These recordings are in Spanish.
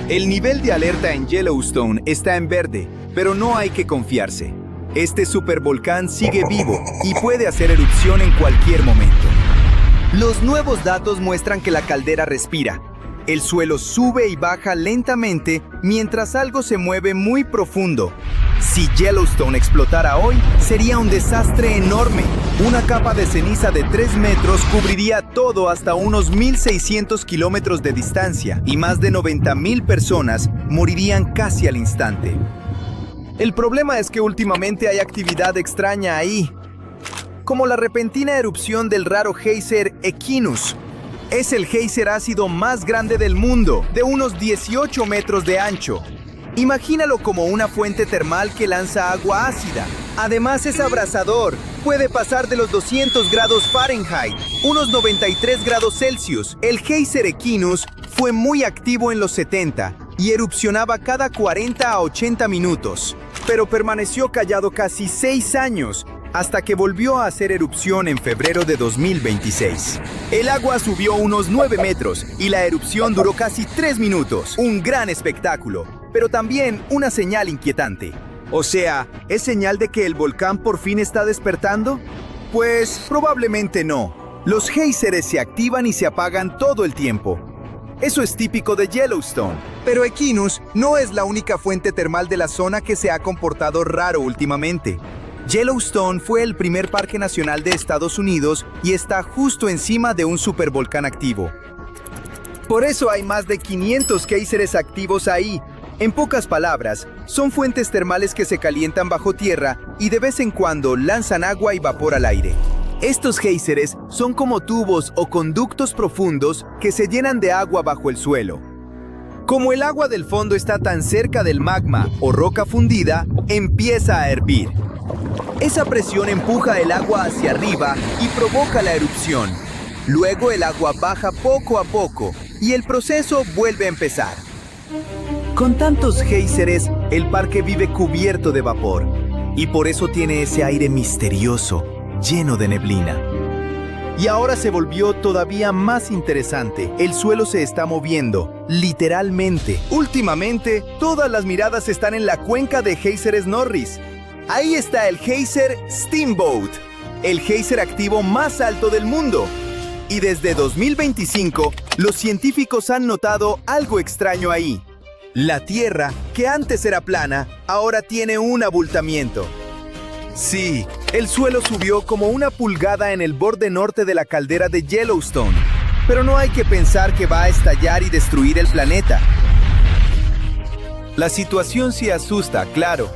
El nivel de alerta en Yellowstone está en verde, pero no hay que confiarse. Este supervolcán sigue vivo y puede hacer erupción en cualquier momento. Los nuevos datos muestran que la caldera respira. El suelo sube y baja lentamente mientras algo se mueve muy profundo. Si Yellowstone explotara hoy, sería un desastre enorme. Una capa de ceniza de 3 metros cubriría todo hasta unos 1.600 kilómetros de distancia y más de 90,000 personas morirían casi al instante. El problema es que últimamente hay actividad extraña ahí, como la repentina erupción del raro geyser Equinus. Es el geyser ácido más grande del mundo, de unos 18 metros de ancho. Imagínalo como una fuente termal que lanza agua ácida. Además es abrasador. Puede pasar de los 200 grados Fahrenheit, unos 93 grados Celsius. El geyser Equinus fue muy activo en los 70 y erupcionaba cada 40 a 80 minutos. Pero permaneció callado casi 6 años, hasta que volvió a hacer erupción en febrero de 2026. El agua subió unos 9 metros y la erupción duró casi 3 minutos. Un gran espectáculo, pero también una señal inquietante. O sea, ¿es señal de que el volcán por fin está despertando? Pues probablemente no. Los géiseres se activan y se apagan todo el tiempo. Eso es típico de Yellowstone. Pero Equinus no es la única fuente termal de la zona que se ha comportado raro últimamente. Yellowstone fue el primer parque nacional de Estados Unidos y está justo encima de un supervolcán activo. Por eso hay más de 500 géiseres activos ahí. En pocas palabras, son fuentes termales que se calientan bajo tierra y de vez en cuando lanzan agua y vapor al aire. Estos géiseres son como tubos o conductos profundos que se llenan de agua bajo el suelo. Como el agua del fondo está tan cerca del magma o roca fundida, empieza a hervir. Esa presión empuja el agua hacia arriba y provoca la erupción. Luego el agua baja poco a poco y el proceso vuelve a empezar. Con tantos géiseres, el parque vive cubierto de vapor y por eso tiene ese aire misterioso, lleno de neblina. Y ahora se volvió todavía más interesante. El suelo se está moviendo, literalmente. Últimamente, todas las miradas están en la cuenca de géiseres Norris. Ahí está el geyser Steamboat, el geyser activo más alto del mundo. Y desde 2025, los científicos han notado algo extraño ahí. La Tierra, que antes era plana, ahora tiene un abultamiento. Sí, el suelo subió como 1 pulgada en el borde norte de la caldera de Yellowstone. Pero no hay que pensar que va a estallar y destruir el planeta. La situación sí asusta, claro,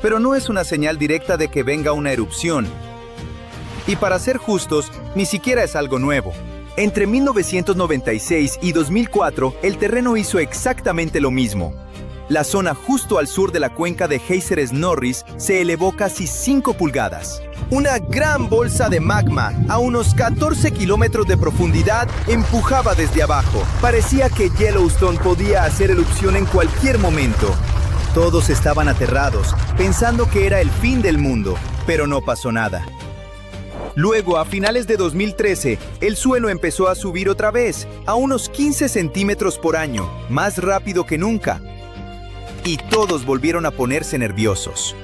pero no es una señal directa de que venga una erupción. Y para ser justos, ni siquiera es algo nuevo. Entre 1996 y 2004, el terreno hizo exactamente lo mismo. La zona justo al sur de la cuenca de géiseres Norris se elevó casi 5 pulgadas. Una gran bolsa de magma a unos 14 kilómetros de profundidad empujaba desde abajo. Parecía que Yellowstone podía hacer erupción en cualquier momento. Todos estaban aterrados, pensando que era el fin del mundo, pero no pasó nada. Luego, a finales de 2013, el suelo empezó a subir otra vez, a unos 15 centímetros por año, más rápido que nunca. Y todos volvieron a ponerse nerviosos.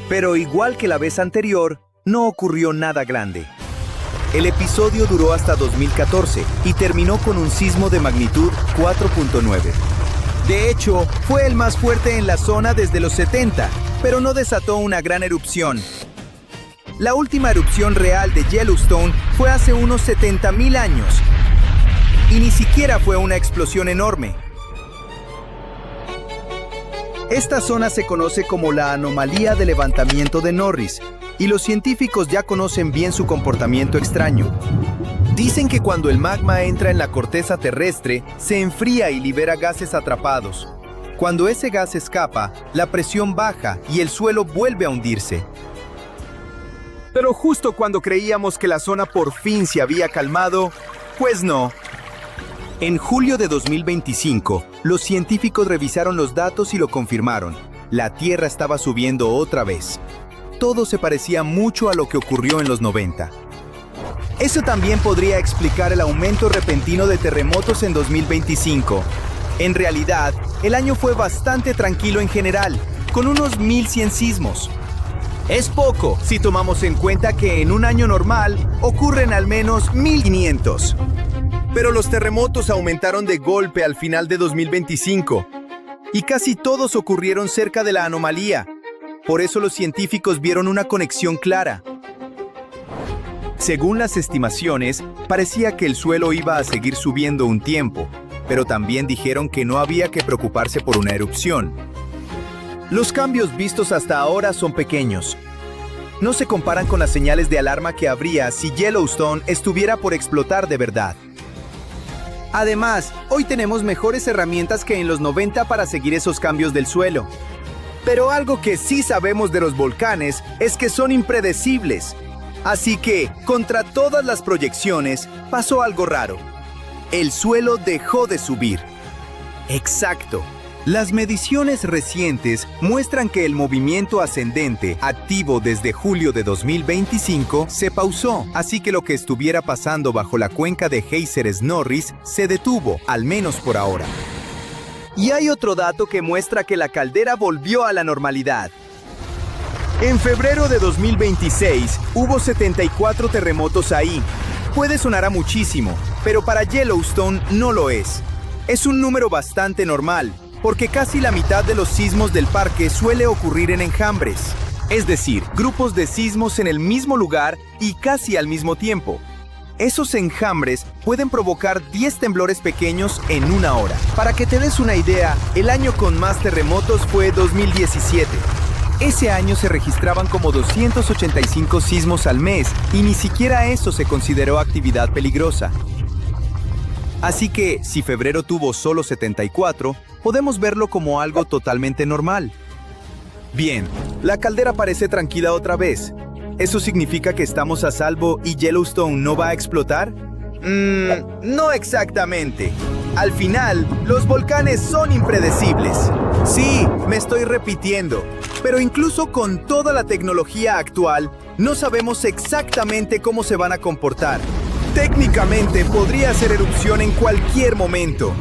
Pero igual que la vez anterior, no ocurrió nada grande. El episodio duró hasta 2014 y terminó con un sismo de magnitud 4.9. De hecho, fue el más fuerte en la zona desde los 70, pero no desató una gran erupción. La última erupción real de Yellowstone fue hace unos 70,000 años. Y ni siquiera fue una explosión enorme. Esta zona se conoce como la anomalía de levantamiento de Norris, y los científicos ya conocen bien su comportamiento extraño. Dicen que cuando el magma entra en la corteza terrestre, se enfría y libera gases atrapados. Cuando ese gas escapa, la presión baja y el suelo vuelve a hundirse. Pero justo cuando creíamos que la zona por fin se había calmado, pues no. En julio de 2025, los científicos revisaron los datos y lo confirmaron. La Tierra estaba subiendo otra vez. Todo se parecía mucho a lo que ocurrió en los 90. Eso también podría explicar el aumento repentino de terremotos en 2025. En realidad, el año fue bastante tranquilo en general, con unos 1100 sismos. Es poco si tomamos en cuenta que en un año normal ocurren al menos 1500. Pero los terremotos aumentaron de golpe al final de 2025 y casi todos ocurrieron cerca de la anomalía. Por eso los científicos vieron una conexión clara. Según las estimaciones, parecía que el suelo iba a seguir subiendo un tiempo, pero también dijeron que no había que preocuparse por una erupción. Los cambios vistos hasta ahora son pequeños. No se comparan con las señales de alarma que habría si Yellowstone estuviera por explotar de verdad. Además, hoy tenemos mejores herramientas que en los 90 para seguir esos cambios del suelo. Pero algo que sí sabemos de los volcanes es que son impredecibles. Así que, contra todas las proyecciones, pasó algo raro. El suelo dejó de subir. Exacto. Las mediciones recientes muestran que el movimiento ascendente, activo desde julio de 2025, se pausó, así que lo que estuviera pasando bajo la cuenca de Géiseres-Norris se detuvo, al menos por ahora. Y hay otro dato que muestra que la caldera volvió a la normalidad. En febrero de 2026, hubo 74 terremotos ahí. Puede sonar a muchísimo, pero para Yellowstone no lo es. Es un número bastante normal, porque casi la mitad de los sismos del parque suele ocurrir en enjambres. Es decir, grupos de sismos en el mismo lugar y casi al mismo tiempo. Esos enjambres pueden provocar 10 temblores pequeños en una hora. Para que te des una idea, el año con más terremotos fue 2017. Ese año se registraban como 285 sismos al mes y ni siquiera eso se consideró actividad peligrosa. Así que, si febrero tuvo solo 74, podemos verlo como algo totalmente normal. Bien, la caldera parece tranquila otra vez. ¿Eso significa que estamos a salvo y Yellowstone no va a explotar? No exactamente. Al final, los volcanes son impredecibles. Sí, me estoy repitiendo. Pero incluso con toda la tecnología actual, no sabemos exactamente cómo se van a comportar. Técnicamente podría hacer erupción en cualquier momento.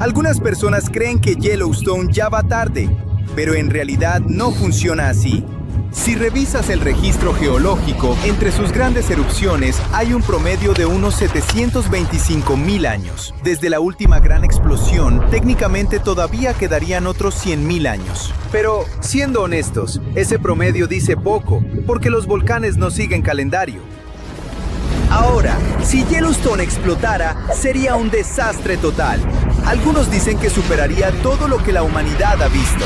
Algunas personas creen que Yellowstone ya va tarde, pero en realidad no funciona así. Si revisas el registro geológico, entre sus grandes erupciones hay un promedio de unos 725,000 años. Desde la última gran explosión, técnicamente todavía quedarían otros 100,000 años. Pero, siendo honestos, ese promedio dice poco, porque los volcanes no siguen calendario. Ahora, si Yellowstone explotara, sería un desastre total. Algunos dicen que superaría todo lo que la humanidad ha visto.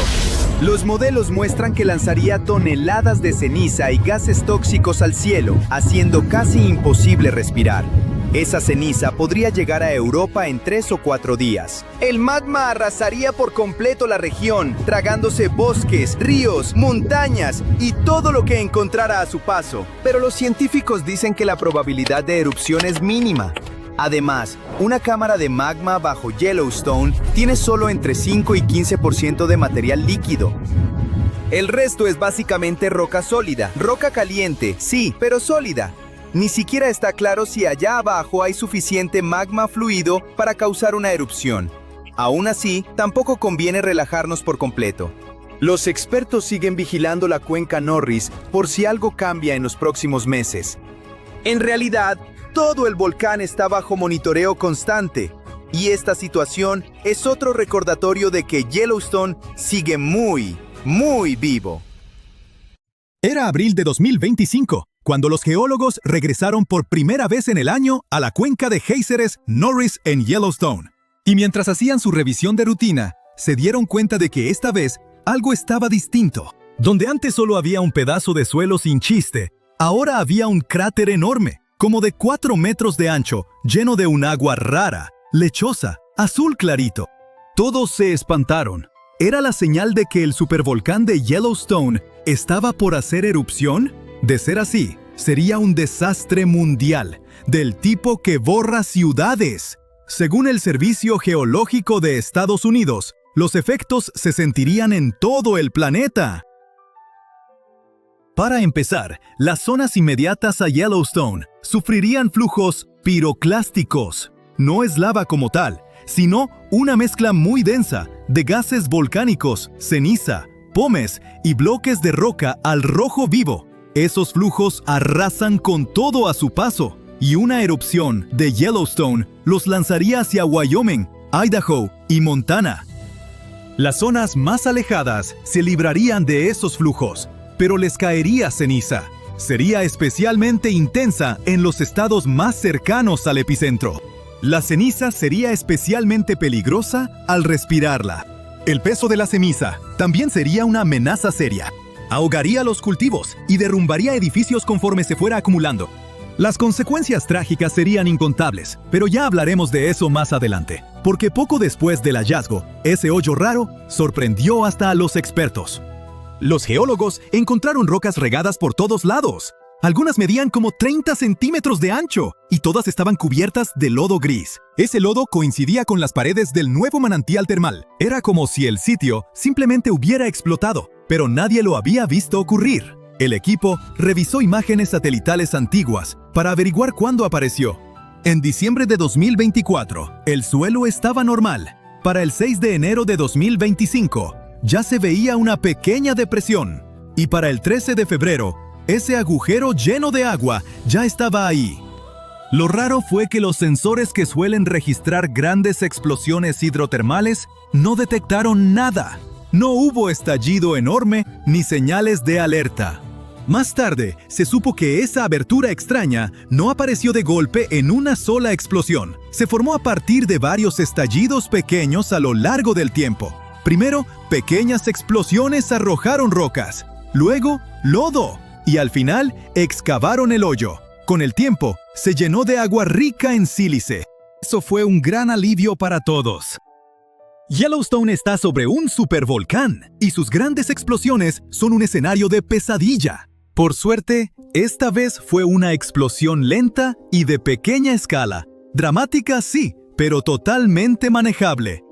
Los modelos muestran que lanzaría toneladas de ceniza y gases tóxicos al cielo, haciendo casi imposible respirar. Esa ceniza podría llegar a Europa en 3 o 4 días. El magma arrasaría por completo la región, tragándose bosques, ríos, montañas y todo lo que encontrara a su paso. Pero los científicos dicen que la probabilidad de erupción es mínima. Además, una cámara de magma bajo Yellowstone tiene solo entre 5 y 15% de material líquido. El resto es básicamente roca sólida. Roca caliente, sí, pero sólida. Ni siquiera está claro si allá abajo hay suficiente magma fluido para causar una erupción. Aún así, tampoco conviene relajarnos por completo. Los expertos siguen vigilando la cuenca Norris por si algo cambia en los próximos meses. En realidad, todo el volcán está bajo monitoreo constante, y esta situación es otro recordatorio de que Yellowstone sigue muy vivo. Era abril de 2025, cuando los geólogos regresaron por primera vez en el año a la cuenca de Géiseres-Norris en Yellowstone. Y mientras hacían su revisión de rutina, se dieron cuenta de que esta vez algo estaba distinto. Donde antes solo había un pedazo de suelo sin chiste, ahora había un cráter enorme, como de 4 metros de ancho, lleno de un agua rara, lechosa, azul clarito. Todos se espantaron. ¿Era la señal de que el supervolcán de Yellowstone estaba por hacer erupción? De ser así, sería un desastre mundial, del tipo que borra ciudades. Según el Servicio Geológico de Estados Unidos, los efectos se sentirían en todo el planeta. Para empezar, las zonas inmediatas a Yellowstone sufrirían flujos piroclásticos. No es lava como tal, sino una mezcla muy densa de gases volcánicos, ceniza, pómez y bloques de roca al rojo vivo. Esos flujos arrasan con todo a su paso, y una erupción de Yellowstone los lanzaría hacia Wyoming, Idaho y Montana. Las zonas más alejadas se librarían de esos flujos, pero les caería ceniza. Sería especialmente intensa en los estados más cercanos al epicentro. La ceniza sería especialmente peligrosa al respirarla. El peso de la ceniza también sería una amenaza seria. Ahogaría los cultivos y derrumbaría edificios conforme se fuera acumulando. Las consecuencias trágicas serían incontables, pero ya hablaremos de eso más adelante, porque poco después del hallazgo, ese hoyo raro sorprendió hasta a los expertos. Los geólogos encontraron rocas regadas por todos lados. Algunas medían como 30 centímetros de ancho y todas estaban cubiertas de lodo gris. Ese lodo coincidía con las paredes del nuevo manantial termal. Era como si el sitio simplemente hubiera explotado, pero nadie lo había visto ocurrir. El equipo revisó imágenes satelitales antiguas para averiguar cuándo apareció. En diciembre de 2024, el suelo estaba normal. Para el 6 de enero de 2025, ya se veía una pequeña depresión. Y para el 13 de febrero, ese agujero lleno de agua ya estaba ahí. Lo raro fue que los sensores que suelen registrar grandes explosiones hidrotermales no detectaron nada. No hubo estallido enorme ni señales de alerta. Más tarde, se supo que esa abertura extraña no apareció de golpe en una sola explosión. Se formó a partir de varios estallidos pequeños a lo largo del tiempo. Primero, pequeñas explosiones arrojaron rocas, luego, lodo, y al final, excavaron el hoyo. Con el tiempo, se llenó de agua rica en sílice. Eso fue un gran alivio para todos. Yellowstone está sobre un supervolcán, y sus grandes explosiones son un escenario de pesadilla. Por suerte, esta vez fue una explosión lenta y de pequeña escala. Dramática sí, pero totalmente manejable.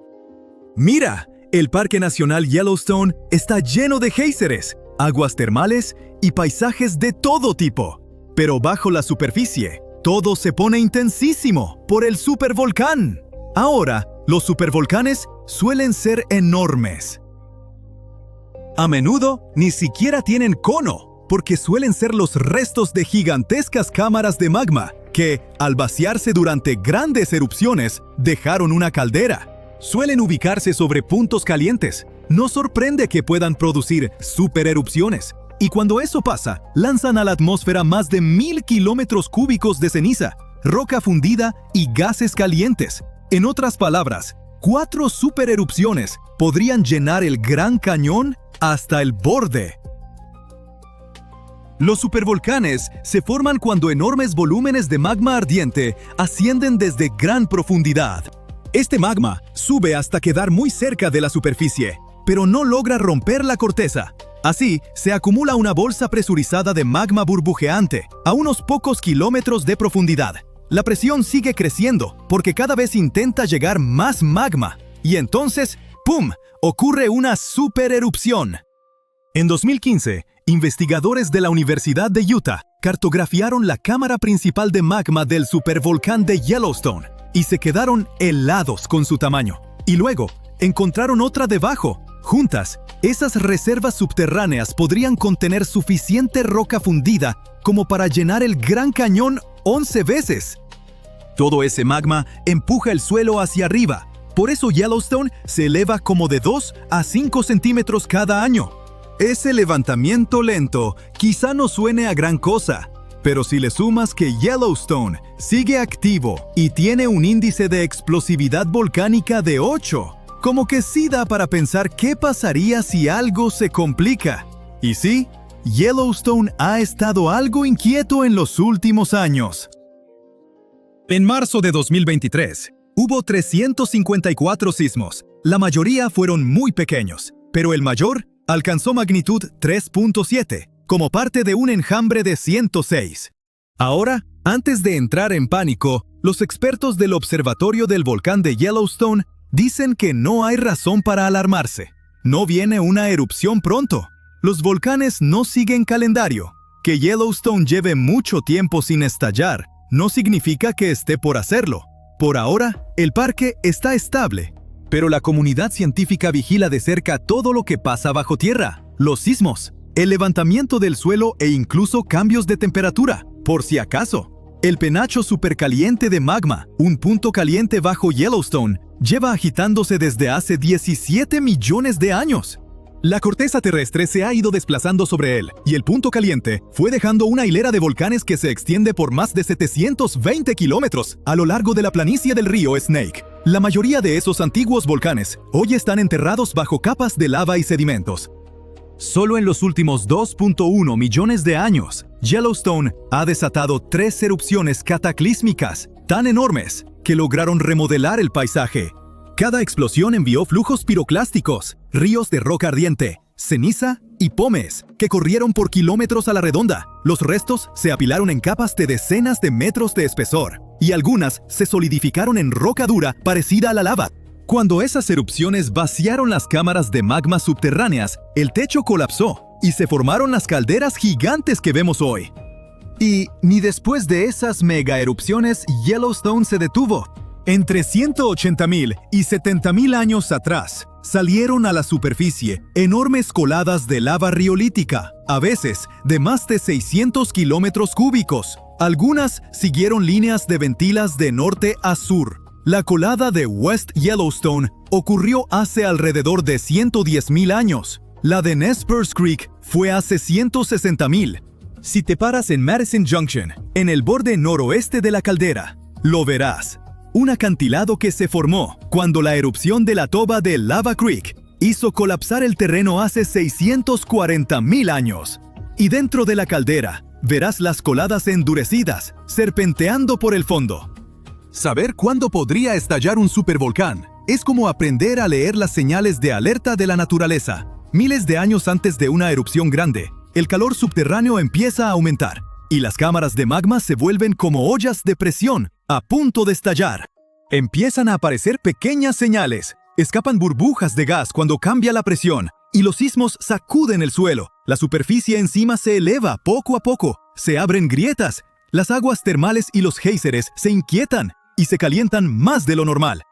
Mira, el Parque Nacional Yellowstone está lleno de géiseres, aguas termales y paisajes de todo tipo. Pero bajo la superficie, todo se pone intensísimo por el supervolcán. Ahora, los supervolcanes suelen ser enormes. A menudo ni siquiera tienen cono, porque suelen ser los restos de gigantescas cámaras de magma que, al vaciarse durante grandes erupciones, dejaron una caldera. Suelen ubicarse sobre puntos calientes. No sorprende que puedan producir supererupciones. Y cuando eso pasa, lanzan a la atmósfera más de 1000 kilómetros cúbicos de ceniza, roca fundida y gases calientes. En otras palabras, 4 supererupciones podrían llenar el Gran Cañón hasta el borde. Los supervolcanes se forman cuando enormes volúmenes de magma ardiente ascienden desde gran profundidad. Este magma sube hasta quedar muy cerca de la superficie, pero no logra romper la corteza. Así, se acumula una bolsa presurizada de magma burbujeante a unos pocos kilómetros de profundidad. La presión sigue creciendo porque cada vez intenta llegar más magma. Y entonces, ¡pum!, ocurre una supererupción. En 2015, investigadores de la Universidad de Utah cartografiaron la cámara principal de magma del supervolcán de Yellowstone y se quedaron helados con su tamaño. Y luego, encontraron otra debajo. Juntas, esas reservas subterráneas podrían contener suficiente roca fundida como para llenar el Gran Cañón 11 veces. Todo ese magma empuja el suelo hacia arriba. Por eso Yellowstone se eleva como de 2 a 5 centímetros cada año. Ese levantamiento lento quizá no suene a gran cosa, pero si le sumas que Yellowstone sigue activo y tiene un índice de explosividad volcánica de 8, como que sí da para pensar qué pasaría si algo se complica. Y sí, Yellowstone ha estado algo inquieto en los últimos años. En marzo de 2023, hubo 354 sismos. La mayoría fueron muy pequeños, pero el mayor alcanzó magnitud 3.7, como parte de un enjambre de 106. Ahora, antes de entrar en pánico, los expertos del Observatorio del Volcán de Yellowstone dicen que no hay razón para alarmarse. No viene una erupción pronto. Los volcanes no siguen calendario. Que Yellowstone lleve mucho tiempo sin estallar no significa que esté por hacerlo. Por ahora, el parque está estable, pero la comunidad científica vigila de cerca todo lo que pasa bajo tierra, los sismos, el levantamiento del suelo e incluso cambios de temperatura, por si acaso. El penacho supercaliente de magma, un punto caliente bajo Yellowstone, lleva agitándose desde hace 17 millones de años. La corteza terrestre se ha ido desplazando sobre él, y el punto caliente fue dejando una hilera de volcanes que se extiende por más de 720 kilómetros a lo largo de la planicie del río Snake. La mayoría de esos antiguos volcanes hoy están enterrados bajo capas de lava y sedimentos. Solo en los últimos 2.1 millones de años, Yellowstone ha desatado 3 erupciones cataclísmicas tan enormes que lograron remodelar el paisaje. Cada explosión envió flujos piroclásticos, ríos de roca ardiente, ceniza y pómez que corrieron por kilómetros a la redonda. Los restos se apilaron en capas de decenas de metros de espesor, y algunas se solidificaron en roca dura parecida a la lava. Cuando esas erupciones vaciaron las cámaras de magma subterráneas, el techo colapsó y se formaron las calderas gigantes que vemos hoy. Y ni después de esas mega erupciones Yellowstone se detuvo. Entre 180.000 y 70.000 años atrás, salieron a la superficie enormes coladas de lava riolítica, a veces de más de 600 kilómetros cúbicos. Algunas siguieron líneas de ventilas de norte a sur. La colada de West Yellowstone ocurrió hace alrededor de 110.000 años. La de Nez Perce Creek fue hace 160.000. Si te paras en Madison Junction, en el borde noroeste de la caldera, lo verás. Un acantilado que se formó cuando la erupción de la toba de Lava Creek hizo colapsar el terreno hace 640.000 años. Y dentro de la caldera, verás las coladas endurecidas, serpenteando por el fondo. Saber cuándo podría estallar un supervolcán es como aprender a leer las señales de alerta de la naturaleza. Miles de años antes de una erupción grande, el calor subterráneo empieza a aumentar, y las cámaras de magma se vuelven como ollas de presión a punto de estallar. Empiezan a aparecer pequeñas señales, escapan burbujas de gas cuando cambia la presión, y los sismos sacuden el suelo. La superficie encima se eleva poco a poco, se abren grietas, las aguas termales y los géiseres se inquietan y se calientan más de lo normal.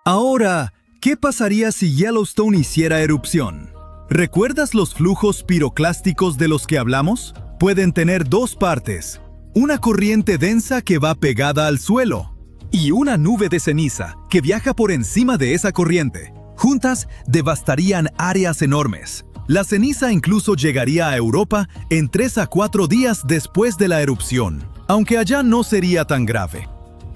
Ahora, ¿qué pasaría si Yellowstone hiciera erupción? ¿Recuerdas los flujos piroclásticos de los que hablamos? Pueden tener 2 partes. Una corriente densa que va pegada al suelo y una nube de ceniza que viaja por encima de esa corriente. Juntas devastarían áreas enormes. La ceniza incluso llegaría a Europa en 3 a 4 días después de la erupción, aunque allá no sería tan grave.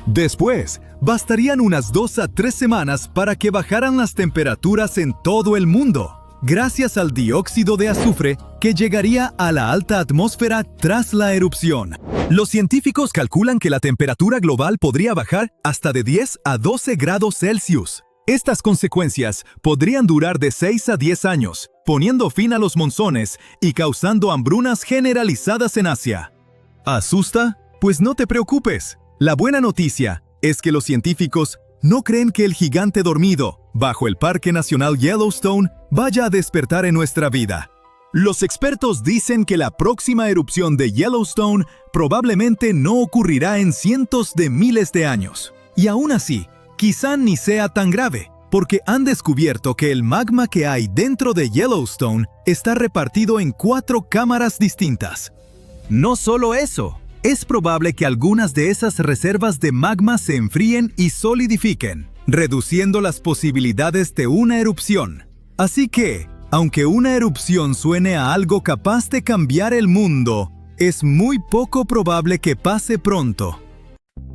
Después, bastarían unas 2 a 3 semanas para que bajaran las temperaturas en todo el mundo, gracias al dióxido de azufre que llegaría a la alta atmósfera tras la erupción. Los científicos calculan que la temperatura global podría bajar hasta de 10 a 12 grados Celsius. Estas consecuencias podrían durar de 6 a 10 años, poniendo fin a los monzones y causando hambrunas generalizadas en Asia. ¿Asusta? Pues no te preocupes. La buena noticia es que los científicos no creen que el gigante dormido bajo el Parque Nacional Yellowstone vaya a despertar en nuestra vida. Los expertos dicen que la próxima erupción de Yellowstone probablemente no ocurrirá en cientos de miles de años. Y aún así, quizá ni sea tan grave, porque han descubierto que el magma que hay dentro de Yellowstone está repartido en 4 cámaras distintas. No solo eso, es probable que algunas de esas reservas de magma se enfríen y solidifiquen, reduciendo las posibilidades de una erupción. Así que, aunque una erupción suene a algo capaz de cambiar el mundo, es muy poco probable que pase pronto.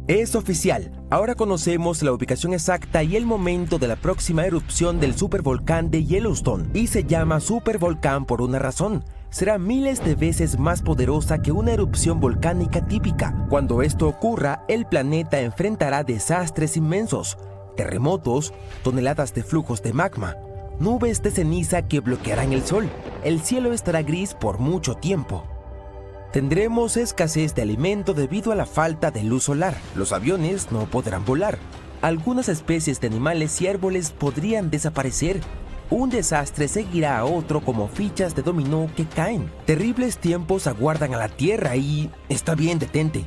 Es oficial, ahora conocemos la ubicación exacta y el momento de la próxima erupción del supervolcán de Yellowstone, y se llama supervolcán por una razón. Será miles de veces más poderosa que una erupción volcánica típica. Cuando esto ocurra, el planeta enfrentará desastres inmensos, terremotos, toneladas de flujos de magma, nubes de ceniza que bloquearán el sol. El cielo estará gris por mucho tiempo. Tendremos escasez de alimento debido a la falta de luz solar. Los aviones no podrán volar. Algunas especies de animales y árboles podrían desaparecer. Un desastre seguirá a otro como fichas de dominó que caen. Terribles tiempos aguardan a la Tierra y... Está bien, detente.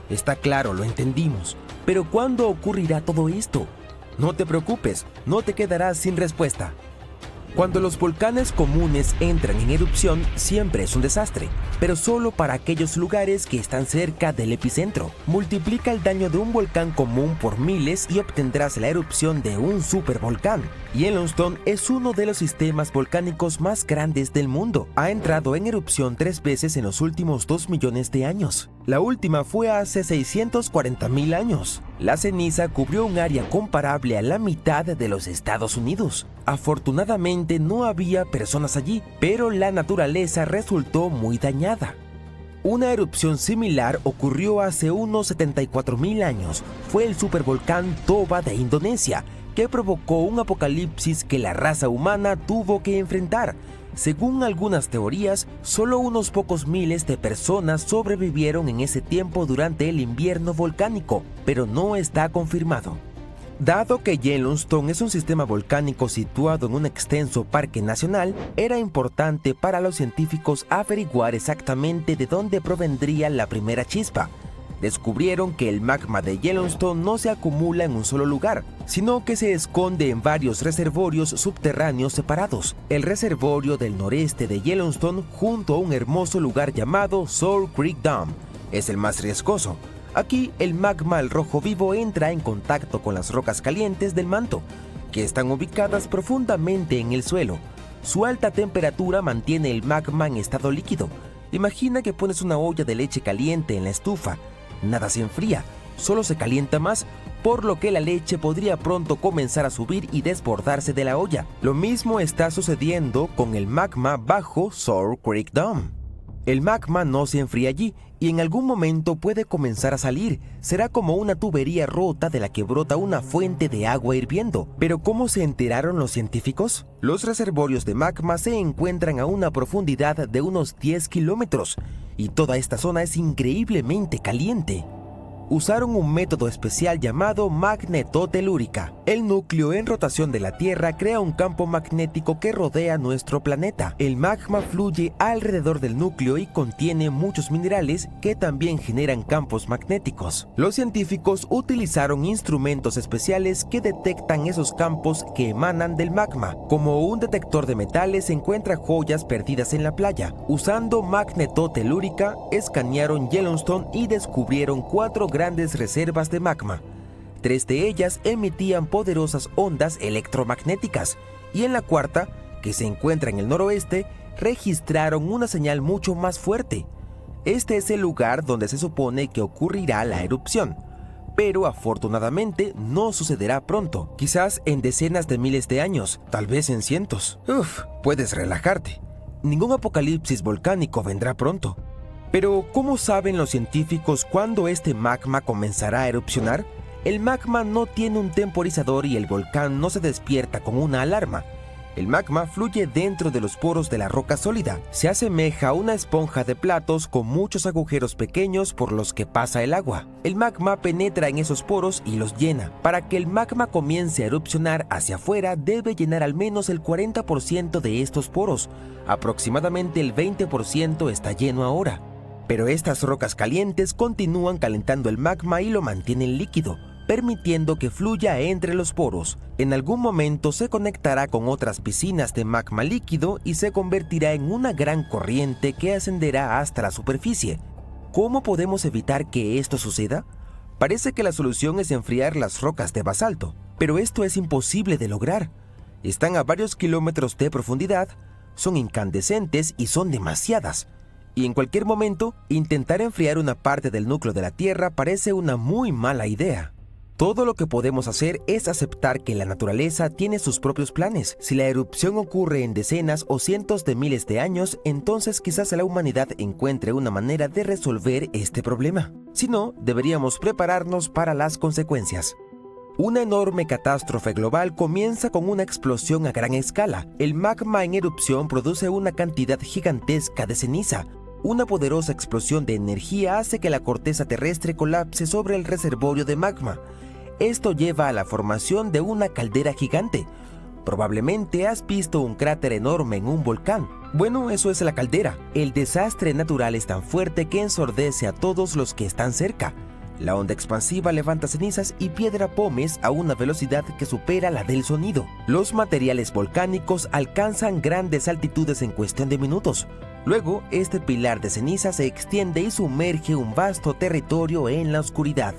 Está claro, lo entendimos. Pero ¿cuándo ocurrirá todo esto? No te preocupes, no te quedarás sin respuesta. Cuando los volcanes comunes entran en erupción, siempre es un desastre, pero solo para aquellos lugares que están cerca del epicentro. Multiplica el daño de un volcán común por miles y obtendrás la erupción de un supervolcán. Yellowstone es uno de los sistemas volcánicos más grandes del mundo. Ha entrado en erupción 3 veces en los últimos 2 millones de años. La última fue hace 640.000 años. La ceniza cubrió un área comparable a la mitad de los Estados Unidos. Afortunadamente no había personas allí, pero la naturaleza resultó muy dañada. Una erupción similar ocurrió hace unos 74.000 años. Fue el supervolcán Toba de Indonesia, que provocó un apocalipsis que la raza humana tuvo que enfrentar. Según algunas teorías, solo unos pocos miles de personas sobrevivieron en ese tiempo durante el invierno volcánico, pero no está confirmado. Dado que Yellowstone es un sistema volcánico situado en un extenso parque nacional, era importante para los científicos averiguar exactamente de dónde provendría la primera chispa. Descubrieron que el magma de Yellowstone no se acumula en un solo lugar, sino que se esconde en varios reservorios subterráneos separados. El reservorio del noreste de Yellowstone, junto a un hermoso lugar llamado Sour Creek Dam, es el más riesgoso. Aquí, el magma al rojo vivo entra en contacto con las rocas calientes del manto, que están ubicadas profundamente en el suelo. Su alta temperatura mantiene el magma en estado líquido. Imagina que pones una olla de leche caliente en la estufa. Nada se enfría, solo se calienta más, por lo que la leche podría pronto comenzar a subir y desbordarse de la olla. Lo mismo está sucediendo con el magma bajo Sour Creek Dam. El magma no se enfría allí y en algún momento puede comenzar a salir. Será como una tubería rota de la que brota una fuente de agua hirviendo. ¿Pero cómo se enteraron los científicos? Los reservorios de magma se encuentran a una profundidad de unos 10 kilómetros y toda esta zona es increíblemente caliente. Usaron un método especial llamado magnetotelúrica. El núcleo en rotación de la Tierra crea un campo magnético que rodea nuestro planeta. El magma fluye alrededor del núcleo y contiene muchos minerales que también generan campos magnéticos. Los científicos utilizaron instrumentos especiales que detectan esos campos que emanan del magma. Como un detector de metales encuentra joyas perdidas en la playa. Usando magnetotelúrica, escanearon Yellowstone y descubrieron 4 grandes reservas de magma. 3 de ellas emitían poderosas ondas electromagnéticas y en la cuarta, que se encuentra en el noroeste, registraron una señal mucho más fuerte. Este es el lugar donde se supone que ocurrirá la erupción, pero afortunadamente no sucederá pronto, quizás en decenas de miles de años, tal vez en cientos. Puedes relajarte. Ningún apocalipsis volcánico vendrá pronto. Pero, ¿cómo saben los científicos cuándo este magma comenzará a erupcionar? El magma no tiene un temporizador y el volcán no se despierta con una alarma. El magma fluye dentro de los poros de la roca sólida. Se asemeja a una esponja de platos con muchos agujeros pequeños por los que pasa el agua. El magma penetra en esos poros y los llena. Para que el magma comience a erupcionar hacia afuera, debe llenar al menos el 40% de estos poros. Aproximadamente el 20% está lleno ahora. Pero estas rocas calientes continúan calentando el magma y lo mantienen líquido, permitiendo que fluya entre los poros. En algún momento se conectará con otras piscinas de magma líquido y se convertirá en una gran corriente que ascenderá hasta la superficie. ¿Cómo podemos evitar que esto suceda? Parece que la solución es enfriar las rocas de basalto, pero esto es imposible de lograr. Están a varios kilómetros de profundidad, son incandescentes y son demasiadas. Y en cualquier momento, intentar enfriar una parte del núcleo de la Tierra parece una muy mala idea. Todo lo que podemos hacer es aceptar que la naturaleza tiene sus propios planes. Si la erupción ocurre en decenas o cientos de miles de años, entonces quizás la humanidad encuentre una manera de resolver este problema. Si no, deberíamos prepararnos para las consecuencias. Una enorme catástrofe global comienza con una explosión a gran escala. El magma en erupción produce una cantidad gigantesca de ceniza. Una poderosa explosión de energía hace que la corteza terrestre colapse sobre el reservorio de magma. Esto lleva a la formación de una caldera gigante. Probablemente has visto un cráter enorme en un volcán. Bueno, eso es la caldera. El desastre natural es tan fuerte que ensordece a todos los que están cerca. La onda expansiva levanta cenizas y piedra pómez a una velocidad que supera la del sonido. Los materiales volcánicos alcanzan grandes altitudes en cuestión de minutos. Luego, este pilar de ceniza se extiende y sumerge un vasto territorio en la oscuridad.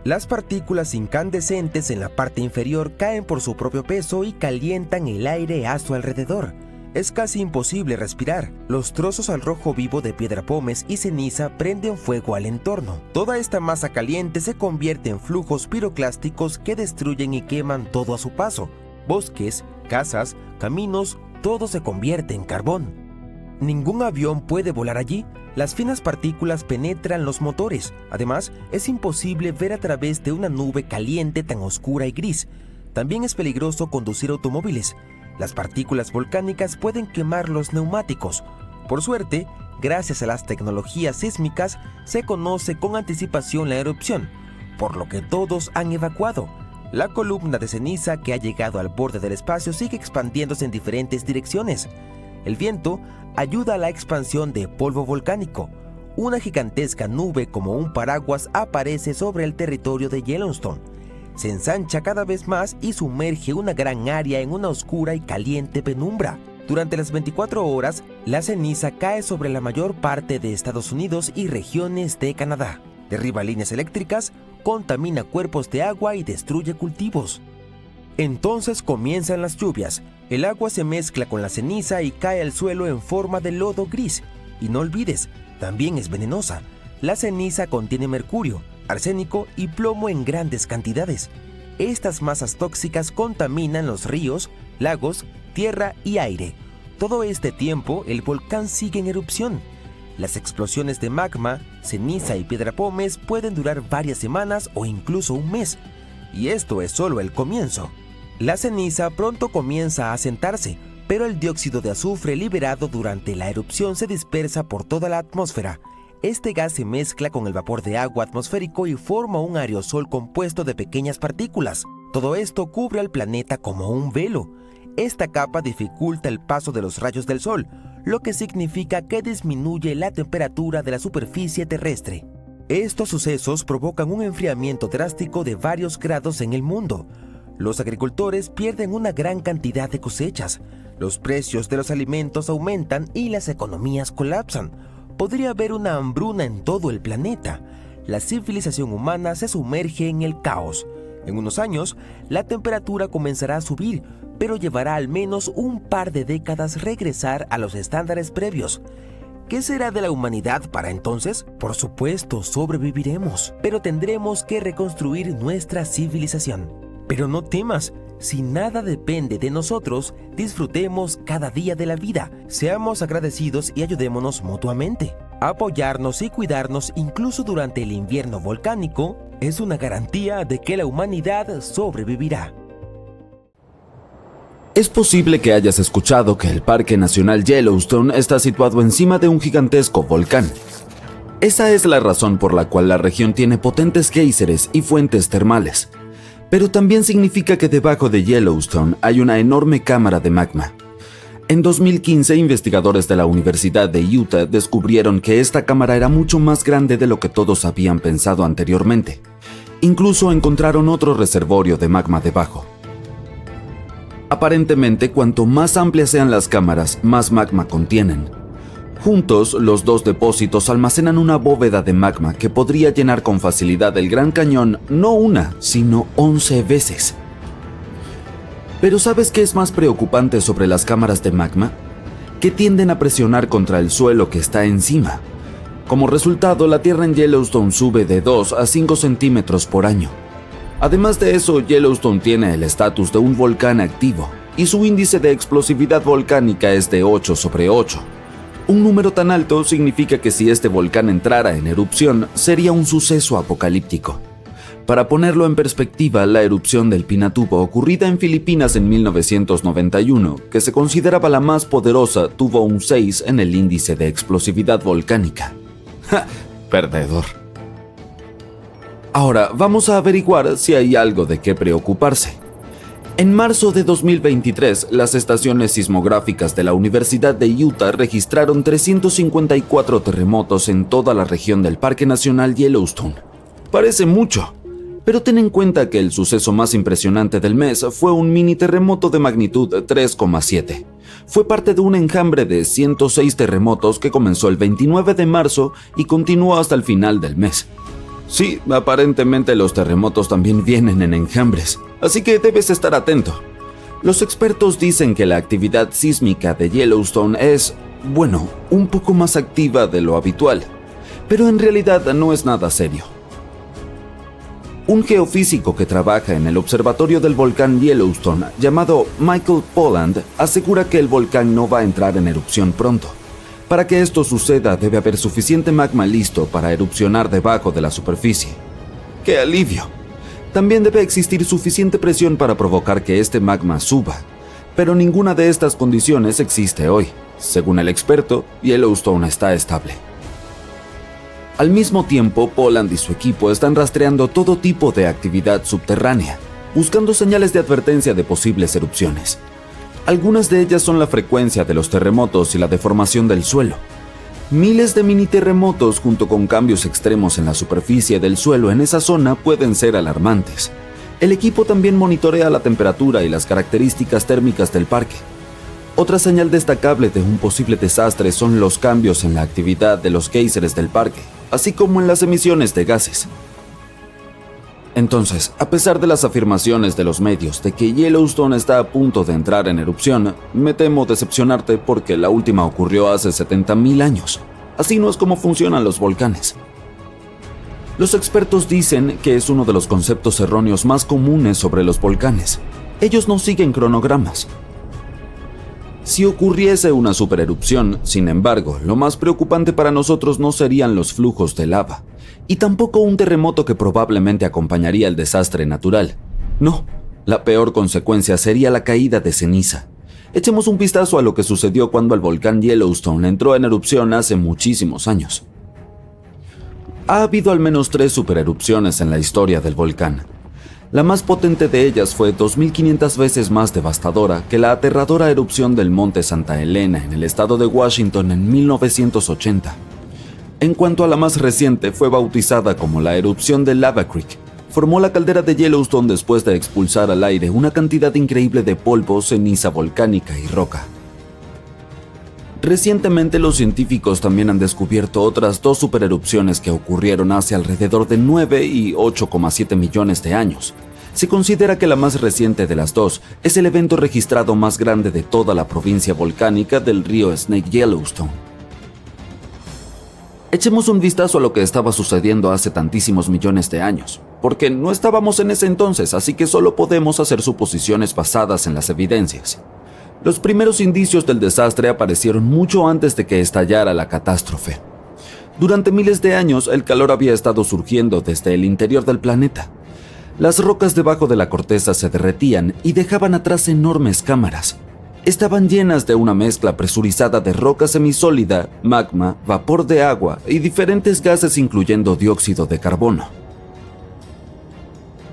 Las partículas incandescentes en la parte inferior caen por su propio peso y calientan el aire a su alrededor. Es casi imposible respirar. Los trozos al rojo vivo de piedra pómez y ceniza prenden fuego al entorno. Toda esta masa caliente se convierte en flujos piroclásticos que destruyen y queman todo a su paso. Bosques, casas, caminos, todo se convierte en carbón. Ningún avión puede volar allí. Las finas partículas penetran los motores. Además, es imposible ver a través de una nube caliente tan oscura y gris. También es peligroso conducir automóviles. Las partículas volcánicas pueden quemar los neumáticos. Por suerte, gracias a las tecnologías sísmicas, se conoce con anticipación la erupción, por lo que todos han evacuado. La columna de ceniza que ha llegado al borde del espacio sigue expandiéndose en diferentes direcciones. El viento ayuda a la expansión de polvo volcánico. Una gigantesca nube como un paraguas aparece sobre el territorio de Yellowstone. Se ensancha cada vez más y sumerge una gran área en una oscura y caliente penumbra. Durante las 24 horas, la ceniza cae sobre la mayor parte de Estados Unidos y regiones de Canadá. Derriba líneas eléctricas, contamina cuerpos de agua y destruye cultivos. Entonces comienzan las lluvias. El agua se mezcla con la ceniza y cae al suelo en forma de lodo gris. Y no olvides, también es venenosa. La ceniza contiene mercurio, arsénico y plomo en grandes cantidades. Estas masas tóxicas contaminan los ríos, lagos, tierra y aire. Todo este tiempo, el volcán sigue en erupción. Las explosiones de magma, ceniza y piedra pómez pueden durar varias semanas o incluso un mes. Y esto es solo el comienzo. La ceniza pronto comienza a asentarse, pero el dióxido de azufre liberado durante la erupción se dispersa por toda la atmósfera. Este gas se mezcla con el vapor de agua atmosférico y forma un aerosol compuesto de pequeñas partículas. Todo esto cubre al planeta como un velo. Esta capa dificulta el paso de los rayos del sol, lo que significa que disminuye la temperatura de la superficie terrestre. Estos sucesos provocan un enfriamiento drástico de varios grados en el mundo. Los agricultores pierden una gran cantidad de cosechas, los precios de los alimentos aumentan y las economías colapsan. Podría haber una hambruna en todo el planeta. La civilización humana se sumerge en el caos. En unos años, la temperatura comenzará a subir, pero llevará al menos un par de décadas regresar a los estándares previos. ¿Qué será de la humanidad para entonces? Por supuesto, sobreviviremos, pero tendremos que reconstruir nuestra civilización. Pero no temas, si nada depende de nosotros, disfrutemos cada día de la vida, seamos agradecidos y ayudémonos mutuamente. Apoyarnos y cuidarnos incluso durante el invierno volcánico es una garantía de que la humanidad sobrevivirá. Es posible que hayas escuchado que el Parque Nacional Yellowstone está situado encima de un gigantesco volcán. Esa es la razón por la cual la región tiene potentes géiseres y fuentes termales. Pero también significa que debajo de Yellowstone hay una enorme cámara de magma. En 2015, investigadores de la Universidad de Utah descubrieron que esta cámara era mucho más grande de lo que todos habían pensado anteriormente. Incluso encontraron otro reservorio de magma debajo. Aparentemente, cuanto más amplias sean las cámaras, más magma contienen. Juntos, los dos depósitos almacenan una bóveda de magma que podría llenar con facilidad el Gran Cañón no una, sino 11 veces. Pero ¿sabes qué es más preocupante sobre las cámaras de magma? Que tienden a presionar contra el suelo que está encima. Como resultado, la tierra en Yellowstone sube de 2 a 5 centímetros por año. Además de eso, Yellowstone tiene el estatus de un volcán activo y su índice de explosividad volcánica es de 8/8. Un número tan alto significa que si este volcán entrara en erupción, sería un suceso apocalíptico. Para ponerlo en perspectiva, la erupción del Pinatubo ocurrida en Filipinas en 1991, que se consideraba la más poderosa, tuvo un 6 en el índice de explosividad volcánica. ¡Ja! Perdedor. Ahora, vamos a averiguar si hay algo de qué preocuparse. En marzo de 2023, las estaciones sismográficas de la Universidad de Utah registraron 354 terremotos en toda la región del Parque Nacional Yellowstone. Parece mucho, pero ten en cuenta que el suceso más impresionante del mes fue un mini terremoto de magnitud 3,7. Fue parte de un enjambre de 106 terremotos que comenzó el 29 de marzo y continuó hasta el final del mes. Sí, aparentemente los terremotos también vienen en enjambres, así que debes estar atento. Los expertos dicen que la actividad sísmica de Yellowstone es, bueno, un poco más activa de lo habitual, pero en realidad no es nada serio. Un geofísico que trabaja en el observatorio del volcán Yellowstone, llamado Michael Polland, asegura que el volcán no va a entrar en erupción pronto. Para que esto suceda, debe haber suficiente magma listo para erupcionar debajo de la superficie. ¡Qué alivio! También debe existir suficiente presión para provocar que este magma suba, pero ninguna de estas condiciones existe hoy. Según el experto, Yellowstone está estable. Al mismo tiempo, Polland y su equipo están rastreando todo tipo de actividad subterránea, buscando señales de advertencia de posibles erupciones. Algunas de ellas son la frecuencia de los terremotos y la deformación del suelo. Miles de mini terremotos junto con cambios extremos en la superficie del suelo en esa zona pueden ser alarmantes. El equipo también monitorea la temperatura y las características térmicas del parque. Otra señal destacable de un posible desastre son los cambios en la actividad de los géiseres del parque, así como en las emisiones de gases. Entonces, a pesar de las afirmaciones de los medios de que Yellowstone está a punto de entrar en erupción, me temo decepcionarte porque la última ocurrió hace 70.000 años. Así no es como funcionan los volcanes. Los expertos dicen que es uno de los conceptos erróneos más comunes sobre los volcanes. Ellos no siguen cronogramas. Si ocurriese una supererupción, sin embargo, lo más preocupante para nosotros no serían los flujos de lava, y tampoco un terremoto que probablemente acompañaría el desastre natural. No, la peor consecuencia sería la caída de ceniza. Echemos un vistazo a lo que sucedió cuando el volcán Yellowstone entró en erupción hace muchísimos años. Ha habido al menos 3 supererupciones en la historia del volcán. La más potente de ellas fue 2.500 veces más devastadora que la aterradora erupción del monte Santa Elena en el estado de Washington en 1980. En cuanto a la más reciente, fue bautizada como la erupción de Lava Creek. Formó la caldera de Yellowstone después de expulsar al aire una cantidad increíble de polvo, ceniza volcánica y roca. Recientemente los científicos también han descubierto otras 2 supererupciones que ocurrieron hace alrededor de 9 y 8,7 millones de años. Se considera que la más reciente de las 2 es el evento registrado más grande de toda la provincia volcánica del río Snake Yellowstone. Echemos un vistazo a lo que estaba sucediendo hace tantísimos millones de años, porque no estábamos en ese entonces, así que solo podemos hacer suposiciones basadas en las evidencias. Los primeros indicios del desastre aparecieron mucho antes de que estallara la catástrofe. Durante miles de años, el calor había estado surgiendo desde el interior del planeta. Las rocas debajo de la corteza se derretían y dejaban atrás enormes cámaras. Estaban llenas de una mezcla presurizada de roca semisólida, magma, vapor de agua y diferentes gases incluyendo dióxido de carbono.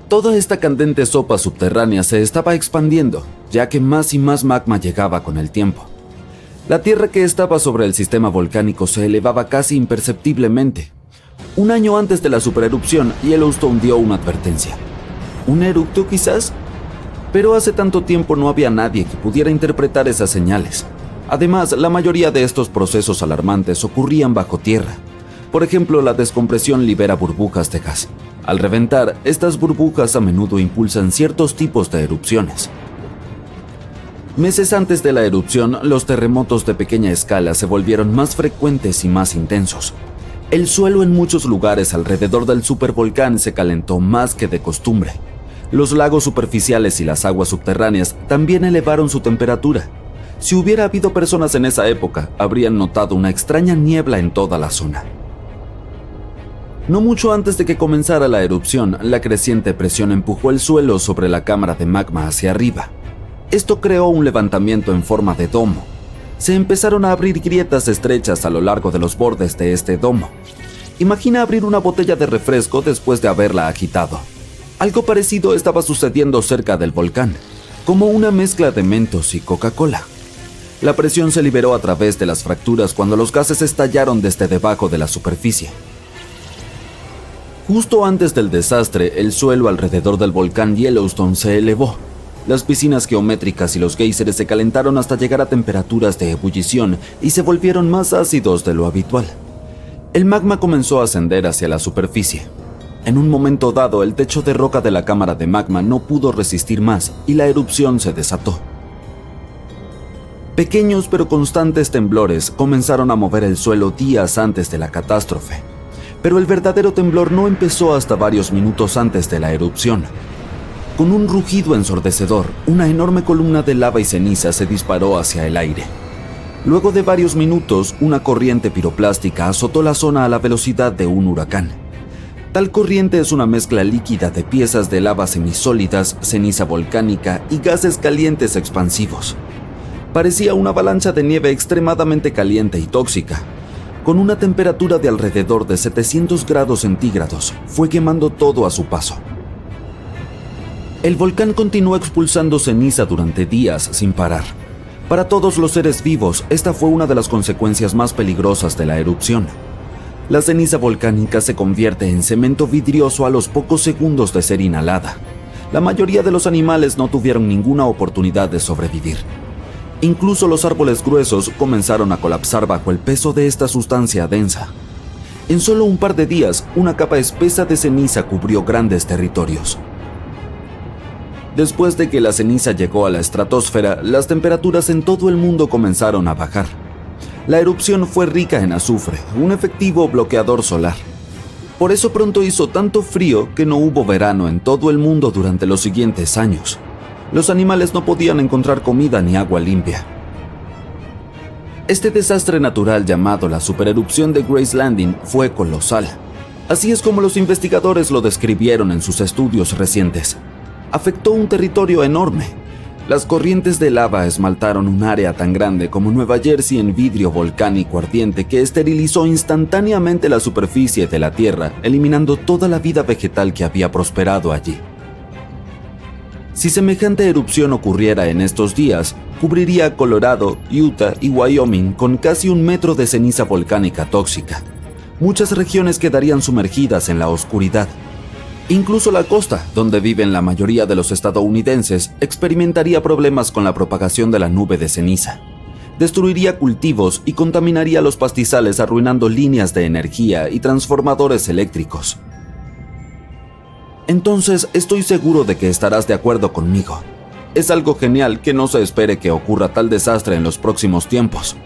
Toda esta candente sopa subterránea se estaba expandiendo, ya que más y más magma llegaba con el tiempo. La tierra que estaba sobre el sistema volcánico se elevaba casi imperceptiblemente. Un año antes de la supererupción, Yellowstone dio una advertencia. ¿Un eructo quizás? Pero hace tanto tiempo no había nadie que pudiera interpretar esas señales. Además, la mayoría de estos procesos alarmantes ocurrían bajo tierra. Por ejemplo, la descompresión libera burbujas de gas. Al reventar, estas burbujas a menudo impulsan ciertos tipos de erupciones. Meses antes de la erupción, los terremotos de pequeña escala se volvieron más frecuentes y más intensos. El suelo en muchos lugares alrededor del supervolcán se calentó más que de costumbre. Los lagos superficiales y las aguas subterráneas también elevaron su temperatura. Si hubiera habido personas en esa época, habrían notado una extraña niebla en toda la zona. No mucho antes de que comenzara la erupción, la creciente presión empujó el suelo sobre la cámara de magma hacia arriba. Esto creó un levantamiento en forma de domo. Se empezaron a abrir grietas estrechas a lo largo de los bordes de este domo. Imagina abrir una botella de refresco después de haberla agitado. Algo parecido estaba sucediendo cerca del volcán, como una mezcla de Mentos y Coca-Cola. La presión se liberó a través de las fracturas cuando los gases estallaron desde debajo de la superficie. Justo antes del desastre, el suelo alrededor del volcán Yellowstone se elevó. Las piscinas geométricas y los géiseres se calentaron hasta llegar a temperaturas de ebullición y se volvieron más ácidos de lo habitual. El magma comenzó a ascender hacia la superficie. En un momento dado, el techo de roca de la cámara de magma no pudo resistir más y la erupción se desató. Pequeños pero constantes temblores comenzaron a mover el suelo días antes de la catástrofe. Pero el verdadero temblor no empezó hasta varios minutos antes de la erupción. Con un rugido ensordecedor, una enorme columna de lava y ceniza se disparó hacia el aire. Luego de varios minutos, una corriente piroplástica azotó la zona a la velocidad de un huracán. Tal corriente es una mezcla líquida de piezas de lava semisólidas, ceniza volcánica y gases calientes expansivos. Parecía una avalancha de nieve extremadamente caliente y tóxica. Con una temperatura de alrededor de 700 grados centígrados, fue quemando todo a su paso. El volcán continuó expulsando ceniza durante días sin parar. Para todos los seres vivos, esta fue una de las consecuencias más peligrosas de la erupción. La ceniza volcánica se convierte en cemento vidrioso a los pocos segundos de ser inhalada. La mayoría de los animales no tuvieron ninguna oportunidad de sobrevivir. Incluso los árboles gruesos comenzaron a colapsar bajo el peso de esta sustancia densa. En solo un par de días, una capa espesa de ceniza cubrió grandes territorios. Después de que la ceniza llegó a la estratosfera, las temperaturas en todo el mundo comenzaron a bajar. La erupción fue rica en azufre, un efectivo bloqueador solar. Por eso pronto hizo tanto frío que no hubo verano en todo el mundo durante los siguientes años. Los animales no podían encontrar comida ni agua limpia. Este desastre natural llamado la supererupción de Grace Landing fue colosal. Así es como los investigadores lo describieron en sus estudios recientes. Afectó un territorio enorme. Las corrientes de lava esmaltaron un área tan grande como Nueva Jersey en vidrio volcánico ardiente que esterilizó instantáneamente la superficie de la Tierra, eliminando toda la vida vegetal que había prosperado allí. Si semejante erupción ocurriera en estos días, cubriría Colorado, Utah y Wyoming con casi 1 metro de ceniza volcánica tóxica. Muchas regiones quedarían sumergidas en la oscuridad. Incluso la costa, donde viven la mayoría de los estadounidenses, experimentaría problemas con la propagación de la nube de ceniza. Destruiría cultivos y contaminaría los pastizales, arruinando líneas de energía y transformadores eléctricos. Entonces, estoy seguro de que estarás de acuerdo conmigo. Es algo genial que no se espere que ocurra tal desastre en los próximos tiempos.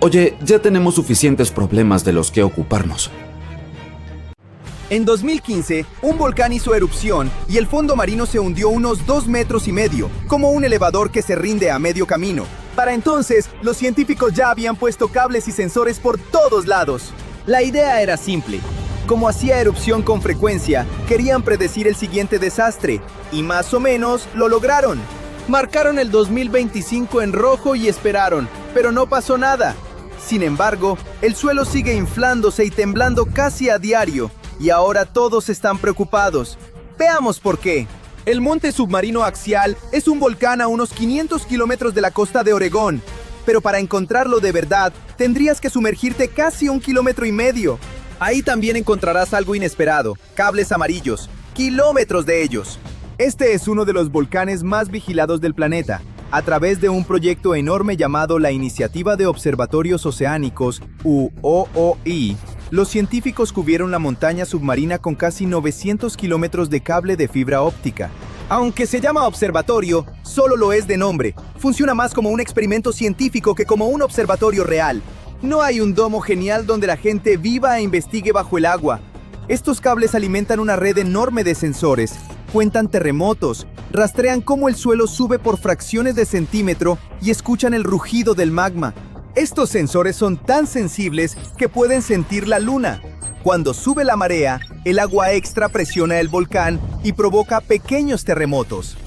Oye, ya tenemos suficientes problemas de los que ocuparnos. En 2015, un volcán hizo erupción y el fondo marino se hundió unos 2,5 metros, como un elevador que se rinde a medio camino. Para entonces, los científicos ya habían puesto cables y sensores por todos lados. La idea era simple. Como hacía erupción con frecuencia, querían predecir el siguiente desastre, y más o menos lo lograron. Marcaron el 2025 en rojo y esperaron, pero no pasó nada. Sin embargo, el suelo sigue inflándose y temblando casi a diario. Y ahora todos están preocupados. Veamos por qué. El monte submarino axial es un volcán a unos 500 kilómetros de la costa de Oregón. Pero para encontrarlo de verdad, tendrías que sumergirte casi 1,5 kilómetros. Ahí también encontrarás algo inesperado, cables amarillos, kilómetros de ellos. Este es uno de los volcanes más vigilados del planeta. A través de un proyecto enorme llamado la Iniciativa de Observatorios Oceánicos, UOOI, los científicos cubrieron la montaña submarina con casi 900 kilómetros de cable de fibra óptica. Aunque se llama observatorio, solo lo es de nombre. Funciona más como un experimento científico que como un observatorio real. No hay un domo genial donde la gente viva e investigue bajo el agua. Estos cables alimentan una red enorme de sensores, cuentan terremotos, rastrean cómo el suelo sube por fracciones de centímetro y escuchan el rugido del magma. Estos sensores son tan sensibles que pueden sentir la luna. Cuando sube la marea, el agua extra presiona el volcán y provoca pequeños terremotos.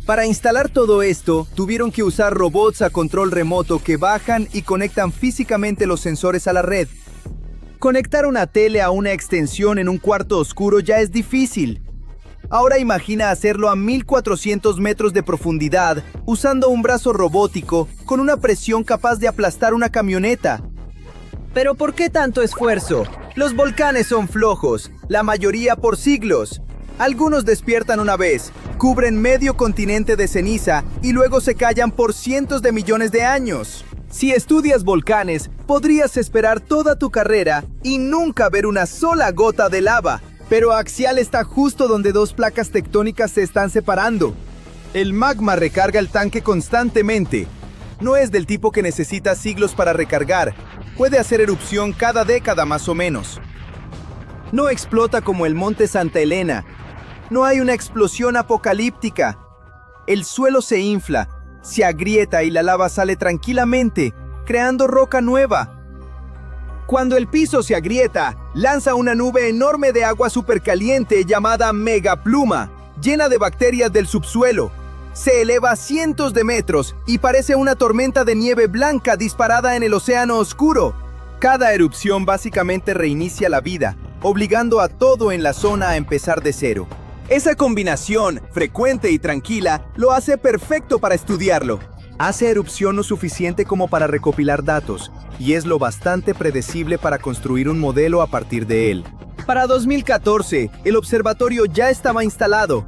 Para instalar todo esto, tuvieron que usar robots a control remoto que bajan y conectan físicamente los sensores a la red. Conectar una tele a una extensión en un cuarto oscuro ya es difícil. Ahora imagina hacerlo a 1,400 metros de profundidad, usando un brazo robótico con una presión capaz de aplastar una camioneta. ¿Pero por qué tanto esfuerzo? Los volcanes son flojos, la mayoría por siglos. Algunos despiertan una vez, cubren medio continente de ceniza y luego se callan por cientos de millones de años. Si estudias volcanes, podrías esperar toda tu carrera y nunca ver una sola gota de lava. Pero Axial está justo donde dos placas tectónicas se están separando. El magma recarga el tanque constantemente. No es del tipo que necesita siglos para recargar. Puede hacer erupción cada década más o menos. No explota como el monte Santa Elena. No hay una explosión apocalíptica. El suelo se infla, se agrieta y la lava sale tranquilamente, creando roca nueva. Cuando el piso se agrieta, lanza una nube enorme de agua supercaliente llamada megapluma, llena de bacterias del subsuelo. Se eleva cientos de metros y parece una tormenta de nieve blanca disparada en el océano oscuro. Cada erupción básicamente reinicia la vida, obligando a todo en la zona a empezar de cero. Esa combinación, frecuente y tranquila, lo hace perfecto para estudiarlo. Hace erupción lo suficiente como para recopilar datos, y es lo bastante predecible para construir un modelo a partir de él. Para 2014, el observatorio ya estaba instalado,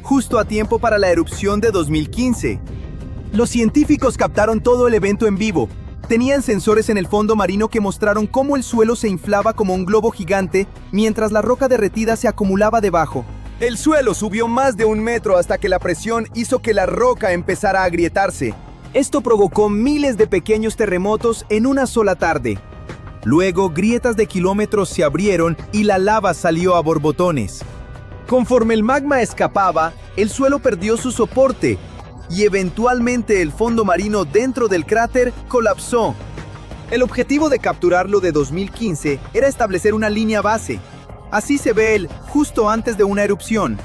justo a tiempo para la erupción de 2015. Los científicos captaron todo el evento en vivo. Tenían sensores en el fondo marino que mostraron cómo el suelo se inflaba como un globo gigante mientras la roca derretida se acumulaba debajo. El suelo subió más de 1 metro hasta que la presión hizo que la roca empezara a agrietarse. Esto provocó miles de pequeños terremotos en una sola tarde. Luego, grietas de kilómetros se abrieron y la lava salió a borbotones. Conforme el magma escapaba, el suelo perdió su soporte y eventualmente el fondo marino dentro del cráter colapsó. El objetivo de capturarlo de 2015 era establecer una línea base. Así se ve él justo antes de una erupción.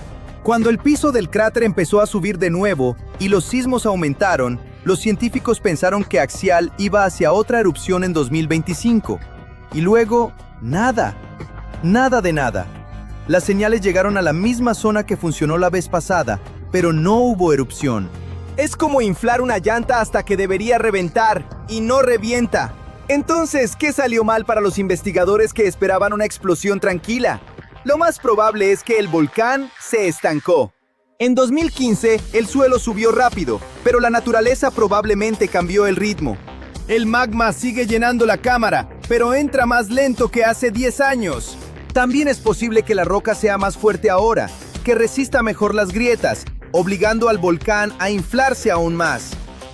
Cuando el piso del cráter empezó a subir de nuevo y los sismos aumentaron, los científicos pensaron que Axial iba hacia otra erupción en 2025. Y luego, nada. Nada de nada. Las señales llegaron a la misma zona que funcionó la vez pasada, pero no hubo erupción. Es como inflar una llanta hasta que debería reventar, y no revienta. Entonces, ¿qué salió mal para los investigadores que esperaban una explosión tranquila? Lo más probable es que el volcán se estancó. En 2015, el suelo subió rápido, pero la naturaleza probablemente cambió el ritmo. El magma sigue llenando la cámara, pero entra más lento que hace 10 años. También es posible que la roca sea más fuerte ahora, que resista mejor las grietas, obligando al volcán a inflarse aún más.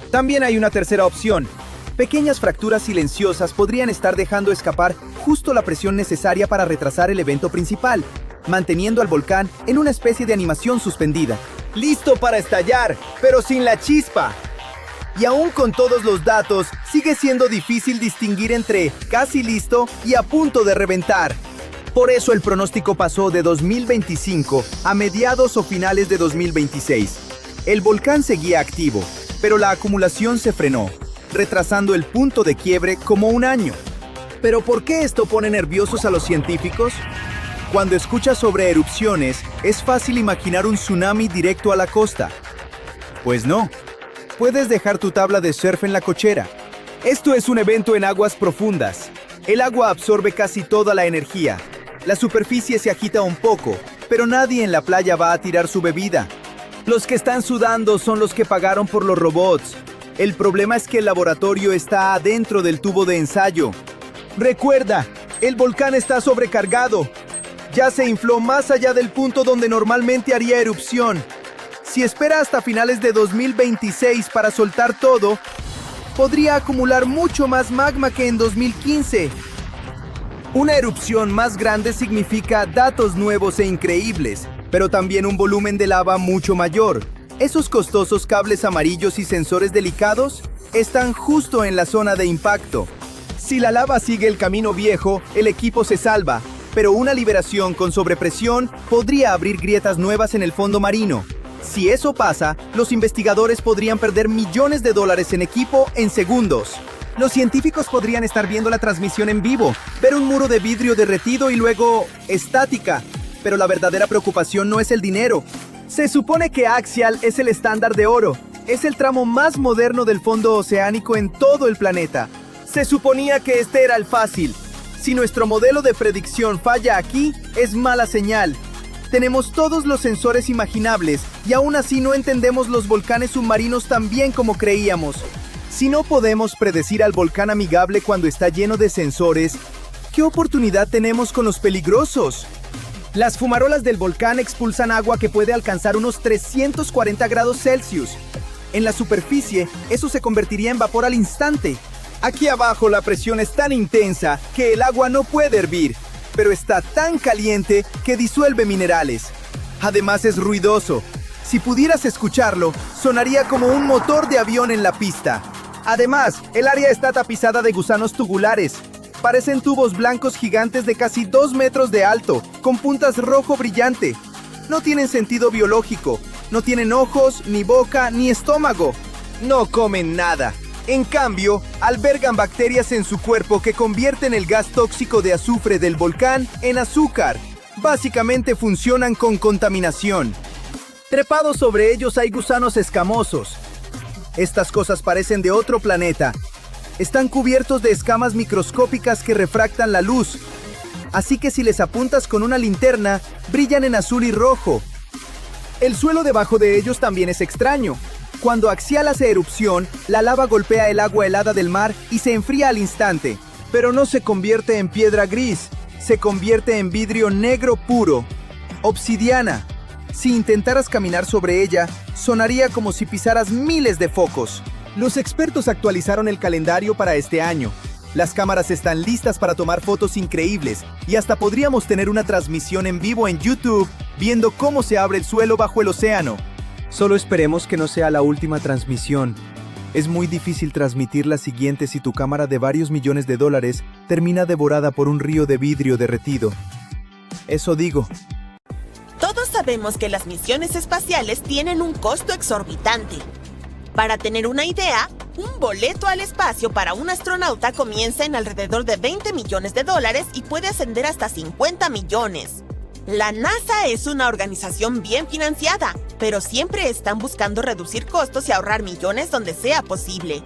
También hay una tercera opción. Pequeñas fracturas silenciosas podrían estar dejando escapar justo la presión necesaria para retrasar el evento principal, manteniendo al volcán en una especie de animación suspendida. Listo para estallar, pero sin la chispa. Y aún con todos los datos, sigue siendo difícil distinguir entre casi listo y a punto de reventar. Por eso el pronóstico pasó de 2025 a mediados o finales de 2026. El volcán seguía activo, pero la acumulación se frenó, retrasando el punto de quiebre como 1 año. ¿Pero por qué esto pone nerviosos a los científicos? Cuando escuchas sobre erupciones, es fácil imaginar un tsunami directo a la costa. Pues no. Puedes dejar tu tabla de surf en la cochera. Esto es un evento en aguas profundas. El agua absorbe casi toda la energía. La superficie se agita un poco, pero nadie en la playa va a tirar su bebida. Los que están sudando son los que pagaron por los robots. El problema es que el laboratorio está adentro del tubo de ensayo. Recuerda, el volcán está sobrecargado. Ya se infló más allá del punto donde normalmente haría erupción. Si espera hasta finales de 2026 para soltar todo, podría acumular mucho más magma que en 2015. Una erupción más grande significa datos nuevos e increíbles, pero también un volumen de lava mucho mayor. Esos costosos cables amarillos y sensores delicados están justo en la zona de impacto. Si la lava sigue el camino viejo, el equipo se salva, pero una liberación con sobrepresión podría abrir grietas nuevas en el fondo marino. Si eso pasa, los investigadores podrían perder millones de dólares en equipo en segundos. Los científicos podrían estar viendo la transmisión en vivo, ver un muro de vidrio derretido y luego estática. Pero la verdadera preocupación no es el dinero. Se supone que Axial es el estándar de oro. Es el tramo más moderno del fondo oceánico en todo el planeta. Se suponía que este era el fácil. Si nuestro modelo de predicción falla aquí, es mala señal. Tenemos todos los sensores imaginables y aún así no entendemos los volcanes submarinos tan bien como creíamos. Si no podemos predecir al volcán amigable cuando está lleno de sensores, ¿qué oportunidad tenemos con los peligrosos? Las fumarolas del volcán expulsan agua que puede alcanzar unos 340 grados Celsius. En la superficie, eso se convertiría en vapor al instante. Aquí abajo la presión es tan intensa que el agua no puede hervir, pero está tan caliente que disuelve minerales. Además es ruidoso. Si pudieras escucharlo, sonaría como un motor de avión en la pista. Además, el área está tapizada de gusanos tubulares. Parecen tubos blancos gigantes de casi 2 metros de alto, con puntas rojo brillante. No tienen sentido biológico. No tienen ojos, ni boca, ni estómago. No comen nada. En cambio, albergan bacterias en su cuerpo que convierten el gas tóxico de azufre del volcán en azúcar. Básicamente funcionan con contaminación. Trepados sobre ellos hay gusanos escamosos. Estas cosas parecen de otro planeta. Están cubiertos de escamas microscópicas que refractan la luz. Así que si les apuntas con una linterna, brillan en azul y rojo. El suelo debajo de ellos también es extraño. Cuando Axial hace erupción, la lava golpea el agua helada del mar y se enfría al instante. Pero no se convierte en piedra gris, se convierte en vidrio negro puro. Obsidiana. Si intentaras caminar sobre ella, sonaría como si pisaras miles de focos. Los expertos actualizaron el calendario para este año. Las cámaras están listas para tomar fotos increíbles y hasta podríamos tener una transmisión en vivo en YouTube viendo cómo se abre el suelo bajo el océano. Solo esperemos que no sea la última transmisión. Es muy difícil transmitir la siguiente si tu cámara de varios millones de dólares termina devorada por un río de vidrio derretido. Eso digo. Todos sabemos que las misiones espaciales tienen un costo exorbitante. Para tener una idea, un boleto al espacio para un astronauta comienza en alrededor de $20 millones y puede ascender hasta 50 millones. La NASA es una organización bien financiada, pero siempre están buscando reducir costos y ahorrar millones donde sea posible.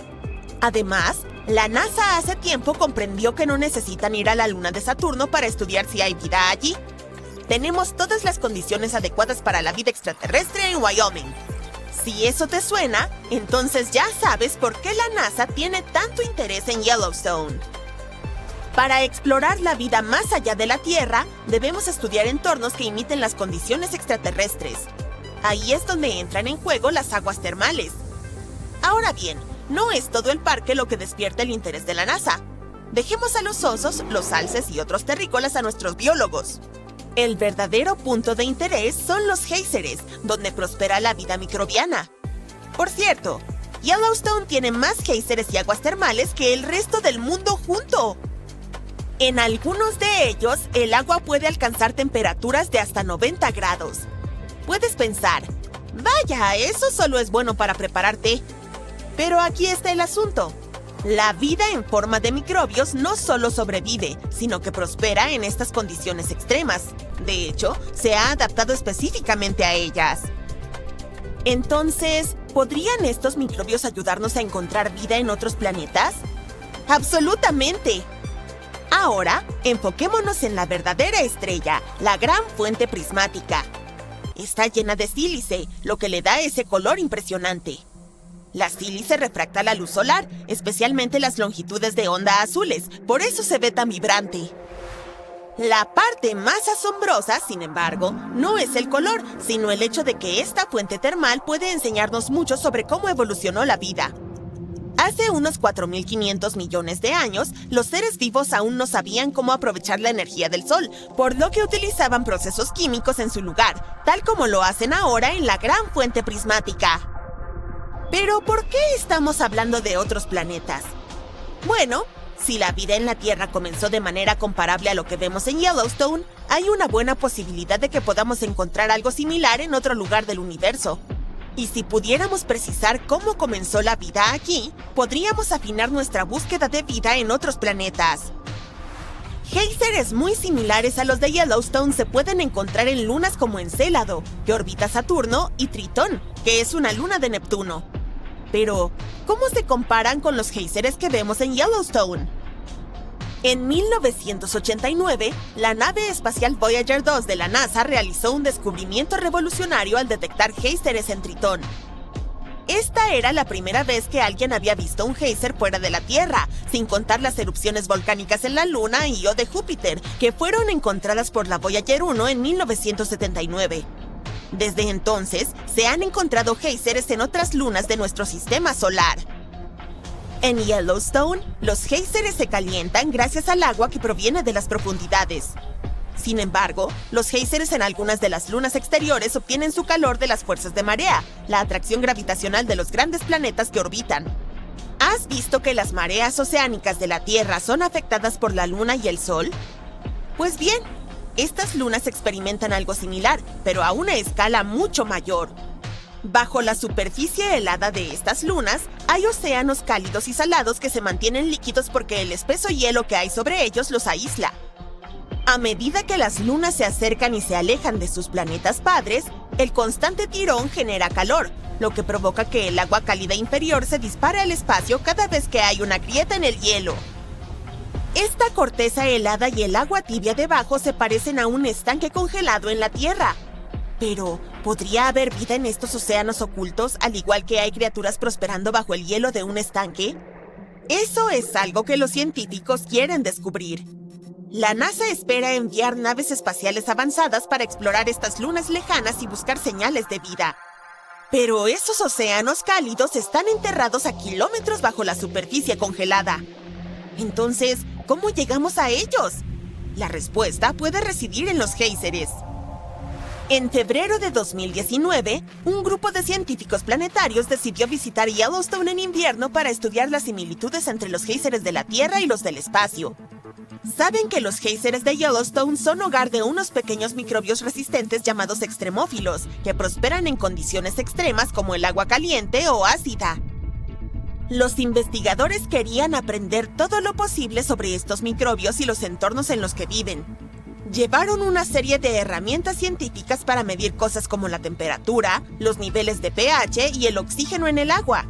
Además, la NASA hace tiempo comprendió que no necesitan ir a la luna de Saturno para estudiar si hay vida allí. Tenemos todas las condiciones adecuadas para la vida extraterrestre en Wyoming. Si eso te suena, entonces ya sabes por qué la NASA tiene tanto interés en Yellowstone. Para explorar la vida más allá de la Tierra, debemos estudiar entornos que imiten las condiciones extraterrestres. Ahí es donde entran en juego las aguas termales. Ahora bien, no es todo el parque lo que despierta el interés de la NASA. Dejemos a los osos, los alces y otros terrícolas a nuestros biólogos. El verdadero punto de interés son los géiseres, donde prospera la vida microbiana. Por cierto, Yellowstone tiene más géiseres y aguas termales que el resto del mundo junto. En algunos de ellos, el agua puede alcanzar temperaturas de hasta 90 grados. Puedes pensar, vaya, eso solo es bueno para preparar té. Pero aquí está el asunto. La vida en forma de microbios no solo sobrevive, sino que prospera en estas condiciones extremas. De hecho, se ha adaptado específicamente a ellas. Entonces, ¿podrían estos microbios ayudarnos a encontrar vida en otros planetas? ¡Absolutamente! Ahora, enfoquémonos en la verdadera estrella, la gran fuente prismática. Está llena de sílice, lo que le da ese color impresionante. La sílice refracta la luz solar, especialmente las longitudes de onda azules, por eso se ve tan vibrante. La parte más asombrosa, sin embargo, no es el color, sino el hecho de que esta fuente termal puede enseñarnos mucho sobre cómo evolucionó la vida. Hace unos 4.500 millones de años, los seres vivos aún no sabían cómo aprovechar la energía del sol, por lo que utilizaban procesos químicos en su lugar, tal como lo hacen ahora en la gran fuente prismática. Pero, ¿por qué estamos hablando de otros planetas? Bueno, si la vida en la Tierra comenzó de manera comparable a lo que vemos en Yellowstone, hay una buena posibilidad de que podamos encontrar algo similar en otro lugar del universo. Y si pudiéramos precisar cómo comenzó la vida aquí, podríamos afinar nuestra búsqueda de vida en otros planetas. Géiseres muy similares a los de Yellowstone se pueden encontrar en lunas como Encélado, que orbita Saturno, y Tritón, que es una luna de Neptuno. Pero, ¿cómo se comparan con los géiseres que vemos en Yellowstone? En 1989, la nave espacial Voyager 2 de la NASA realizó un descubrimiento revolucionario al detectar géiseres en Tritón. Esta era la primera vez que alguien había visto un géiser fuera de la Tierra, sin contar las erupciones volcánicas en la Luna y o de Júpiter, que fueron encontradas por la Voyager 1 en 1979. Desde entonces, se han encontrado géiseres en otras lunas de nuestro sistema solar. En Yellowstone, los géiseres se calientan gracias al agua que proviene de las profundidades. Sin embargo, los géiseres en algunas de las lunas exteriores obtienen su calor de las fuerzas de marea, la atracción gravitacional de los grandes planetas que orbitan. ¿Has visto que las mareas oceánicas de la Tierra son afectadas por la Luna y el Sol? Pues bien, estas lunas experimentan algo similar, pero a una escala mucho mayor. Bajo la superficie helada de estas lunas, hay océanos cálidos y salados que se mantienen líquidos porque el espeso hielo que hay sobre ellos los aísla. A medida que las lunas se acercan y se alejan de sus planetas padres, el constante tirón genera calor, lo que provoca que el agua cálida inferior se dispare al espacio cada vez que hay una grieta en el hielo. Esta corteza helada y el agua tibia debajo se parecen a un estanque congelado en la Tierra. Pero, ¿podría haber vida en estos océanos ocultos, al igual que hay criaturas prosperando bajo el hielo de un estanque? Eso es algo que los científicos quieren descubrir. La NASA espera enviar naves espaciales avanzadas para explorar estas lunas lejanas y buscar señales de vida. Pero esos océanos cálidos están enterrados a kilómetros bajo la superficie congelada. Entonces, ¿cómo llegamos a ellos? La respuesta puede residir en los géiseres. En febrero de 2019, un grupo de científicos planetarios decidió visitar Yellowstone en invierno para estudiar las similitudes entre los géiseres de la Tierra y los del espacio. Saben que los géiseres de Yellowstone son hogar de unos pequeños microbios resistentes llamados extremófilos, que prosperan en condiciones extremas como el agua caliente o ácida. Los investigadores querían aprender todo lo posible sobre estos microbios y los entornos en los que viven. Llevaron una serie de herramientas científicas para medir cosas como la temperatura, los niveles de pH y el oxígeno en el agua.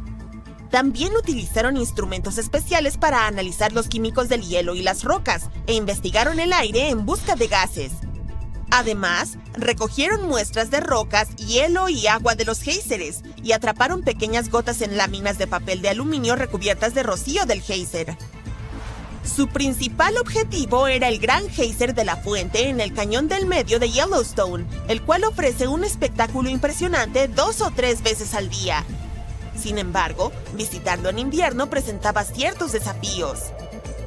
También utilizaron instrumentos especiales para analizar los químicos del hielo y las rocas, e investigaron el aire en busca de gases. Además, recogieron muestras de rocas, hielo y agua de los géiseres, y atraparon pequeñas gotas en láminas de papel de aluminio recubiertas de rocío del géiser. Su principal objetivo era el gran géiser de la fuente en el cañón del medio de Yellowstone, el cual ofrece un espectáculo impresionante 2 o 3 veces al día. Sin embargo, visitarlo en invierno presentaba ciertos desafíos.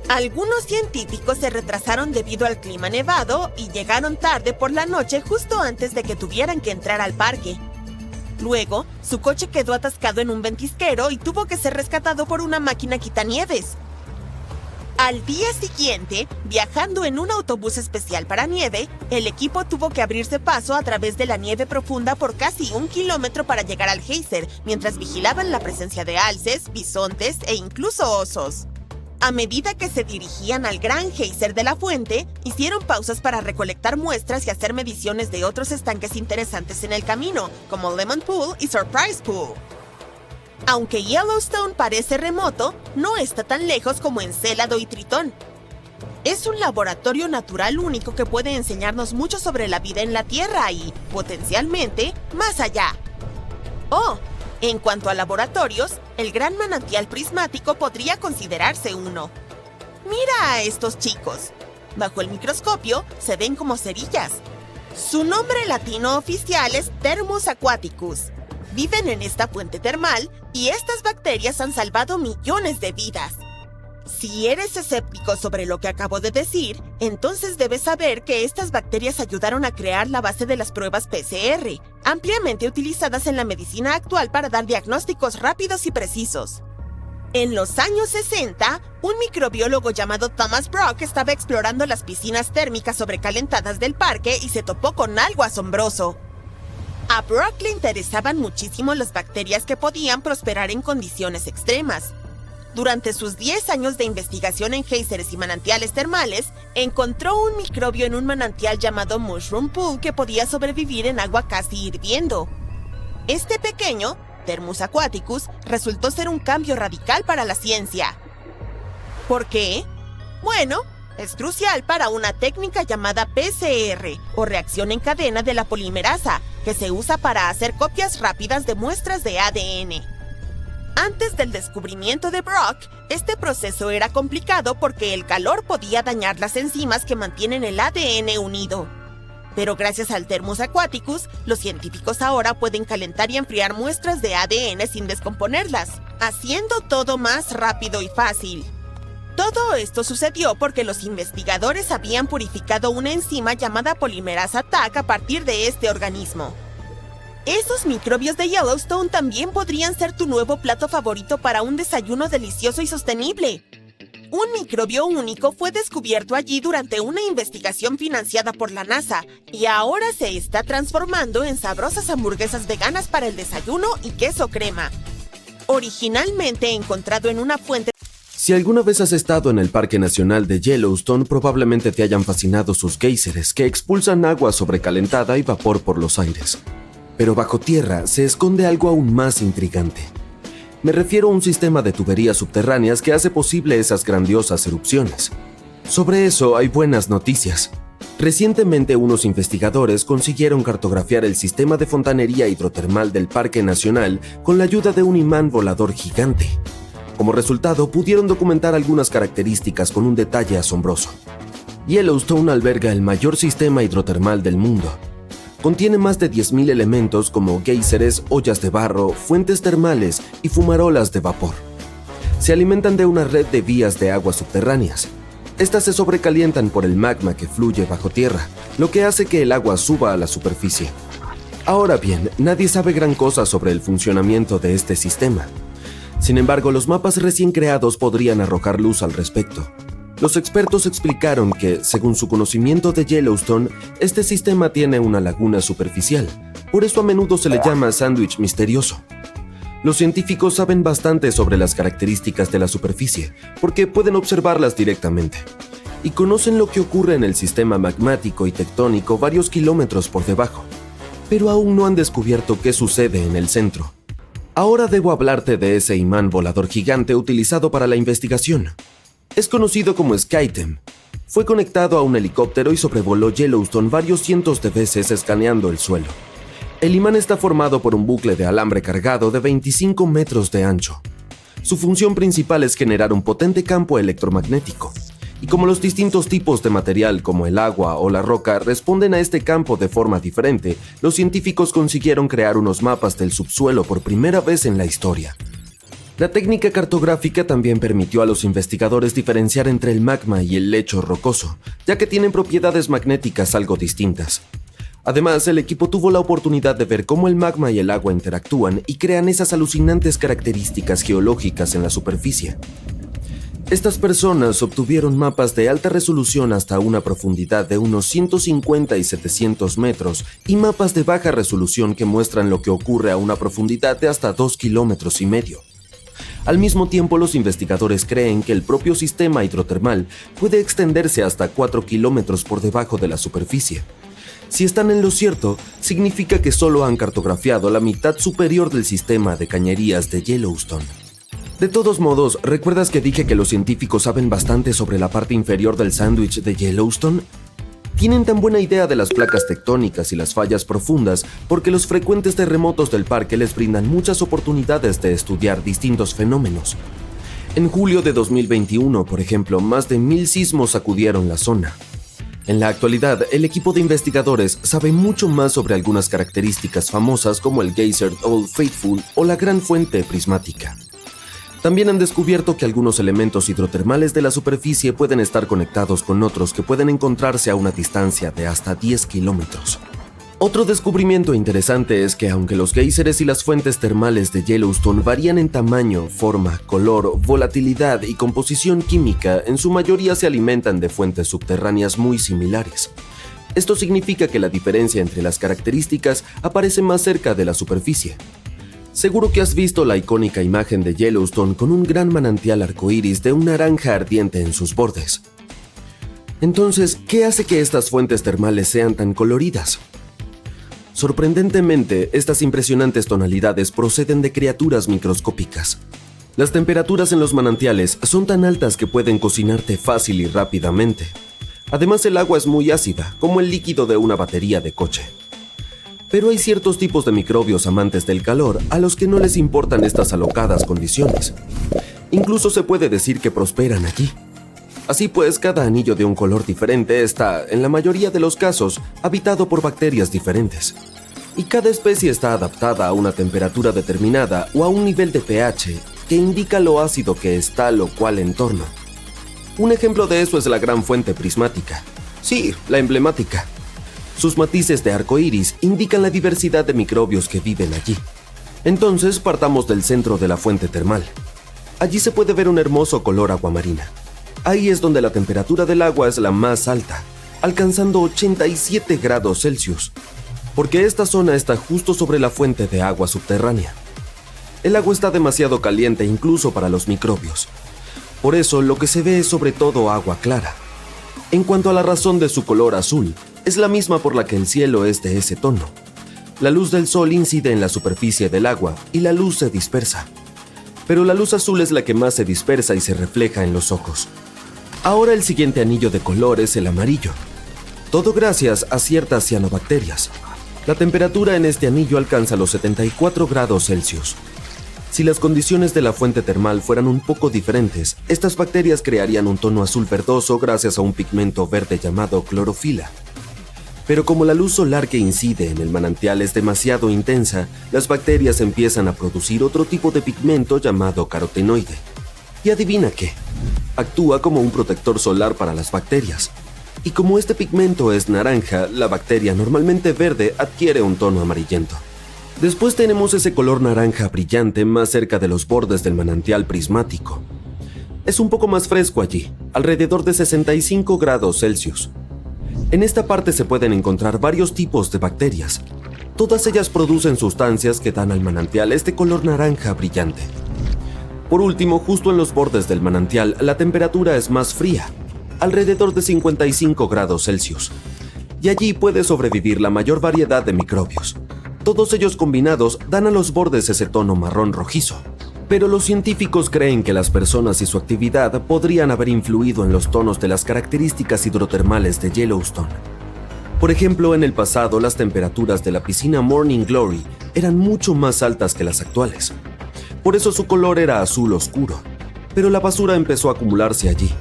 Algunos científicos se retrasaron debido al clima nevado y llegaron tarde por la noche justo antes de que tuvieran que entrar al parque. Luego, su coche quedó atascado en un ventisquero y tuvo que ser rescatado por una máquina quitanieves. Al día siguiente, viajando en un autobús especial para nieve, el equipo tuvo que abrirse paso a través de la nieve profunda por casi 1 kilómetro para llegar al géiser, mientras vigilaban la presencia de alces, bisontes e incluso osos. A medida que se dirigían al gran géiser de la fuente, hicieron pausas para recolectar muestras y hacer mediciones de otros estanques interesantes en el camino, como Lemon Pool y Surprise Pool. Aunque Yellowstone parece remoto, no está tan lejos como Encélado y Tritón. Es un laboratorio natural único que puede enseñarnos mucho sobre la vida en la Tierra y, potencialmente, más allá. Oh, en cuanto a laboratorios, el Gran Manantial Prismático podría considerarse uno. Mira a estos chicos. Bajo el microscopio se ven como cerillas. Su nombre latino oficial es Thermus aquaticus. Viven en esta fuente termal y estas bacterias han salvado millones de vidas. Si eres escéptico sobre lo que acabo de decir, entonces debes saber que estas bacterias ayudaron a crear la base de las pruebas PCR, ampliamente utilizadas en la medicina actual para dar diagnósticos rápidos y precisos. En los años 60, un microbiólogo llamado Thomas Brock estaba explorando las piscinas térmicas sobrecalentadas del parque y se topó con algo asombroso. A Brock le interesaban muchísimo las bacterias que podían prosperar en condiciones extremas. Durante sus 10 años de investigación en géiseres y manantiales termales, encontró un microbio en un manantial llamado Mushroom Pool que podía sobrevivir en agua casi hirviendo. Este pequeño, Thermus aquaticus, resultó ser un cambio radical para la ciencia. ¿Por qué? Bueno, Es crucial para una técnica llamada PCR, o reacción en cadena de la polimerasa, que se usa para hacer copias rápidas de muestras de ADN. Antes del descubrimiento de Brock, este proceso era complicado porque el calor podía dañar las enzimas que mantienen el ADN unido. Pero gracias al Thermus Aquaticus, los científicos ahora pueden calentar y enfriar muestras de ADN sin descomponerlas, haciendo todo más rápido y fácil. Todo esto sucedió porque los investigadores habían purificado una enzima llamada polimerasa TAC a partir de este organismo. Esos microbios de Yellowstone también podrían ser tu nuevo plato favorito para un desayuno delicioso y sostenible. Un microbio único fue descubierto allí durante una investigación financiada por la NASA y ahora se está transformando en sabrosas hamburguesas veganas para el desayuno y queso crema. Originalmente encontrado en una fuente. Si alguna vez has estado en el Parque Nacional de Yellowstone, probablemente te hayan fascinado sus géiseres que expulsan agua sobrecalentada y vapor por los aires. Pero bajo tierra se esconde algo aún más intrigante. Me refiero a un sistema de tuberías subterráneas que hace posible esas grandiosas erupciones. Sobre eso hay buenas noticias. Recientemente unos investigadores consiguieron cartografiar el sistema de fontanería hidrotermal del Parque Nacional con la ayuda de un imán volador gigante. Como resultado, pudieron documentar algunas características con un detalle asombroso. Yellowstone alberga el mayor sistema hidrotermal del mundo. Contiene más de 10.000 elementos como géiseres, ollas de barro, fuentes termales y fumarolas de vapor. Se alimentan de una red de vías de aguas subterráneas. Estas se sobrecalientan por el magma que fluye bajo tierra, lo que hace que el agua suba a la superficie. Ahora bien, nadie sabe gran cosa sobre el funcionamiento de este sistema. Sin embargo, los mapas recién creados podrían arrojar luz al respecto. Los expertos explicaron que, según su conocimiento de Yellowstone, este sistema tiene una laguna superficial. Por eso a menudo se le llama sándwich misterioso. Los científicos saben bastante sobre las características de la superficie, porque pueden observarlas directamente. Y conocen lo que ocurre en el sistema magmático y tectónico varios kilómetros por debajo. Pero aún no han descubierto qué sucede en el centro. Ahora debo hablarte de ese imán volador gigante utilizado para la investigación. Es conocido como SkyTEM. Fue conectado a un helicóptero y sobrevoló Yellowstone varios cientos de veces escaneando el suelo. El imán está formado por un bucle de alambre cargado de 25 metros de ancho. Su función principal es generar un potente campo electromagnético. Y como los distintos tipos de material como el agua o la roca responden a este campo de forma diferente, los científicos consiguieron crear unos mapas del subsuelo por primera vez en la historia. La técnica cartográfica también permitió a los investigadores diferenciar entre el magma y el lecho rocoso, ya que tienen propiedades magnéticas algo distintas. Además, el equipo tuvo la oportunidad de ver cómo el magma y el agua interactúan y crean esas alucinantes características geológicas en la superficie. Estas personas obtuvieron mapas de alta resolución hasta una profundidad de unos 150 y 700 metros y mapas de baja resolución que muestran lo que ocurre a una profundidad de hasta 2,5 kilómetros. Al mismo tiempo, los investigadores creen que el propio sistema hidrotermal puede extenderse hasta 4 kilómetros por debajo de la superficie. Si están en lo cierto, significa que solo han cartografiado la mitad superior del sistema de cañerías de Yellowstone. De todos modos, ¿recuerdas que dije que los científicos saben bastante sobre la parte inferior del sándwich de Yellowstone? Tienen tan buena idea de las placas tectónicas y las fallas profundas porque los frecuentes terremotos del parque les brindan muchas oportunidades de estudiar distintos fenómenos. En julio de 2021, por ejemplo, más de 1,000 sismos sacudieron la zona. En la actualidad, el equipo de investigadores sabe mucho más sobre algunas características famosas como el geyser Old Faithful o la gran fuente prismática. También han descubierto que algunos elementos hidrotermales de la superficie pueden estar conectados con otros que pueden encontrarse a una distancia de hasta 10 kilómetros. Otro descubrimiento interesante es que aunque los géiseres y las fuentes termales de Yellowstone varían en tamaño, forma, color, volatilidad y composición química, en su mayoría se alimentan de fuentes subterráneas muy similares. Esto significa que la diferencia entre las características aparece más cerca de la superficie. Seguro que has visto la icónica imagen de Yellowstone con un gran manantial arcoíris de una naranja ardiente en sus bordes. Entonces, ¿qué hace que estas fuentes termales sean tan coloridas? Sorprendentemente, estas impresionantes tonalidades proceden de criaturas microscópicas. Las temperaturas en los manantiales son tan altas que pueden cocinarte fácil y rápidamente. Además, el agua es muy ácida, como el líquido de una batería de coche. Pero hay ciertos tipos de microbios amantes del calor a los que no les importan estas alocadas condiciones. Incluso se puede decir que prosperan aquí. Así pues, cada anillo de un color diferente está, en la mayoría de los casos, habitado por bacterias diferentes. Y cada especie está adaptada a una temperatura determinada o a un nivel de pH que indica lo ácido que es tal o cual entorno. Un ejemplo de eso es la gran fuente prismática. Sí, la emblemática. Sus matices de arco iris indican la diversidad de microbios que viven allí. Entonces, partamos del centro de la fuente termal. Allí se puede ver un hermoso color aguamarina. Ahí es donde la temperatura del agua es la más alta, alcanzando 87 grados Celsius, porque esta zona está justo sobre la fuente de agua subterránea. El agua está demasiado caliente incluso para los microbios. Por eso lo que se ve es sobre todo agua clara. En cuanto a la razón de su color azul, es la misma por la que el cielo es de ese tono. La luz del sol incide en la superficie del agua y la luz se dispersa. Pero la luz azul es la que más se dispersa y se refleja en los ojos. Ahora el siguiente anillo de color es el amarillo. Todo gracias a ciertas cianobacterias. La temperatura en este anillo alcanza los 74 grados Celsius. Si las condiciones de la fuente termal fueran un poco diferentes, estas bacterias crearían un tono azul verdoso gracias a un pigmento verde llamado clorofila. Pero como la luz solar que incide en el manantial es demasiado intensa, las bacterias empiezan a producir otro tipo de pigmento llamado carotenoide. Y adivina qué, actúa como un protector solar para las bacterias. Y como este pigmento es naranja, la bacteria normalmente verde adquiere un tono amarillento. Después tenemos ese color naranja brillante más cerca de los bordes del manantial prismático. Es un poco más fresco allí, alrededor de 65 grados Celsius. En esta parte se pueden encontrar varios tipos de bacterias. Todas ellas producen sustancias que dan al manantial este color naranja brillante. Por último, justo en los bordes del manantial, la temperatura es más fría, alrededor de 55 grados Celsius. Y allí puede sobrevivir la mayor variedad de microbios. Todos ellos combinados dan a los bordes ese tono marrón rojizo. Pero los científicos creen que las personas y su actividad podrían haber influido en los tonos de las características hidrotermales de Yellowstone. Por ejemplo, en el pasado las temperaturas de la piscina Morning Glory eran mucho más altas que las actuales. Por eso su color era azul oscuro. Pero la basura empezó a acumularse allí,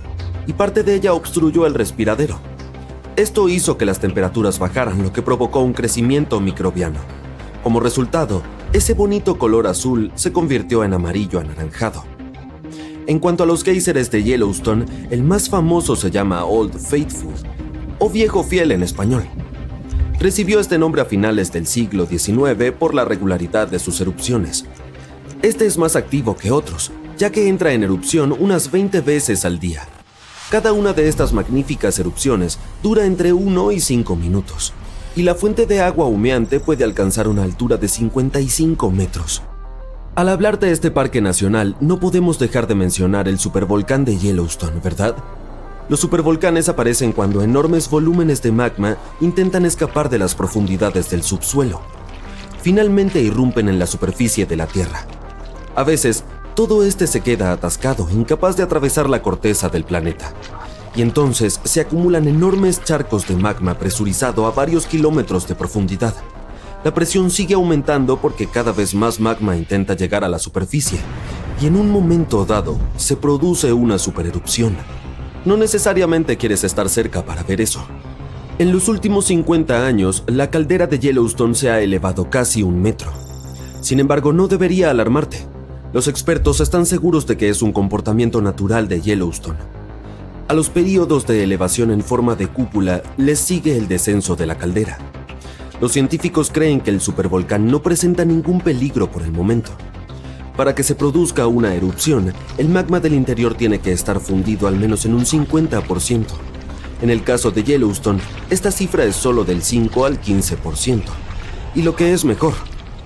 y parte de ella obstruyó el respiradero. Esto hizo que las temperaturas bajaran, lo que provocó un crecimiento microbiano. Como resultado, ese bonito color azul se convirtió en amarillo anaranjado. En cuanto a los géiseres de Yellowstone, el más famoso se llama Old Faithful, o Viejo Fiel en español. Recibió este nombre a finales del siglo XIX por la regularidad de sus erupciones. Este es más activo que otros, ya que entra en erupción unas 20 veces al día. Cada una de estas magníficas erupciones dura entre 1 y 5 minutos. Y la fuente de agua humeante puede alcanzar una altura de 55 metros. Al hablar de este parque nacional, no podemos dejar de mencionar el supervolcán de Yellowstone, ¿verdad? Los supervolcanes aparecen cuando enormes volúmenes de magma intentan escapar de las profundidades del subsuelo. Finalmente irrumpen en la superficie de la Tierra. A veces, todo este se queda atascado, incapaz de atravesar la corteza del planeta. Y entonces se acumulan enormes charcos de magma presurizado a varios kilómetros de profundidad. La presión sigue aumentando porque cada vez más magma intenta llegar a la superficie, y en un momento dado se produce una supererupción. No necesariamente quieres estar cerca para ver eso. En los últimos 50 años, la caldera de Yellowstone se ha elevado casi 1 metro. Sin embargo, no debería alarmarte. Los expertos están seguros de que es un comportamiento natural de Yellowstone. A los períodos de elevación en forma de cúpula les sigue el descenso de la caldera. Los científicos creen que el supervolcán no presenta ningún peligro por el momento. Para que se produzca una erupción, el magma del interior tiene que estar fundido al menos en un 50%. En el caso de Yellowstone, esta cifra es solo del 5 al 15%. Y lo que es mejor,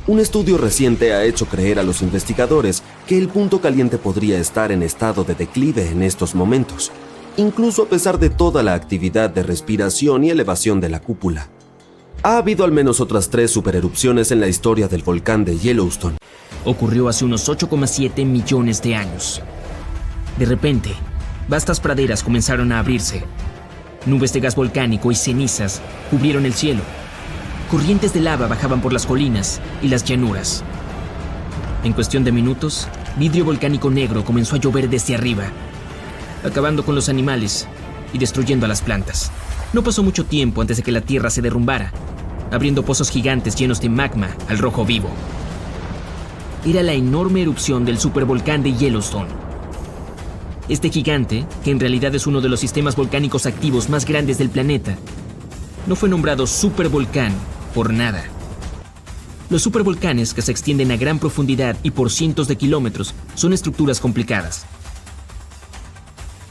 un estudio reciente ha hecho creer a los investigadores que el punto caliente podría estar en estado de declive en estos momentos, incluso a pesar de toda la actividad de respiración y elevación de la cúpula. Ha habido al menos otras 3 supererupciones en la historia del volcán de Yellowstone. Ocurrió hace unos 8,7 millones de años. De repente, vastas praderas comenzaron a abrirse. Nubes de gas volcánico y cenizas cubrieron el cielo. Corrientes de lava bajaban por las colinas y las llanuras. En cuestión de minutos, vidrio volcánico negro comenzó a llover desde arriba, acabando con los animales y destruyendo a las plantas. No pasó mucho tiempo antes de que la tierra se derrumbara, abriendo pozos gigantes llenos de magma al rojo vivo. Era la enorme erupción del supervolcán de Yellowstone. Este gigante, que en realidad es uno de los sistemas volcánicos activos más grandes del planeta, no fue nombrado supervolcán por nada. Los supervolcanes, que se extienden a gran profundidad y por cientos de kilómetros, son estructuras complicadas.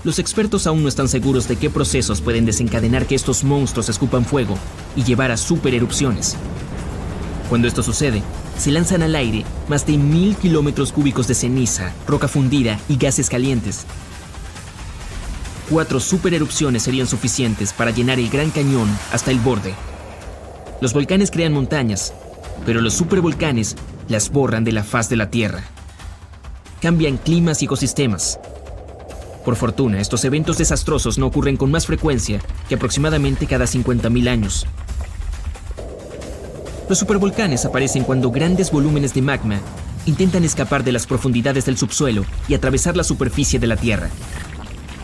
Los expertos aún no están seguros de qué procesos pueden desencadenar que estos monstruos escupan fuego y llevar a supererupciones. Cuando esto sucede, se lanzan al aire más de 1000 kilómetros cúbicos de ceniza, roca fundida y gases calientes. 4 supererupciones serían suficientes para llenar el Gran Cañón hasta el borde. Los volcanes crean montañas, pero los supervolcanes las borran de la faz de la Tierra. Cambian climas y ecosistemas. Por fortuna, estos eventos desastrosos no ocurren con más frecuencia que aproximadamente cada 50.000 años. Los supervolcanes aparecen cuando grandes volúmenes de magma intentan escapar de las profundidades del subsuelo y atravesar la superficie de la Tierra.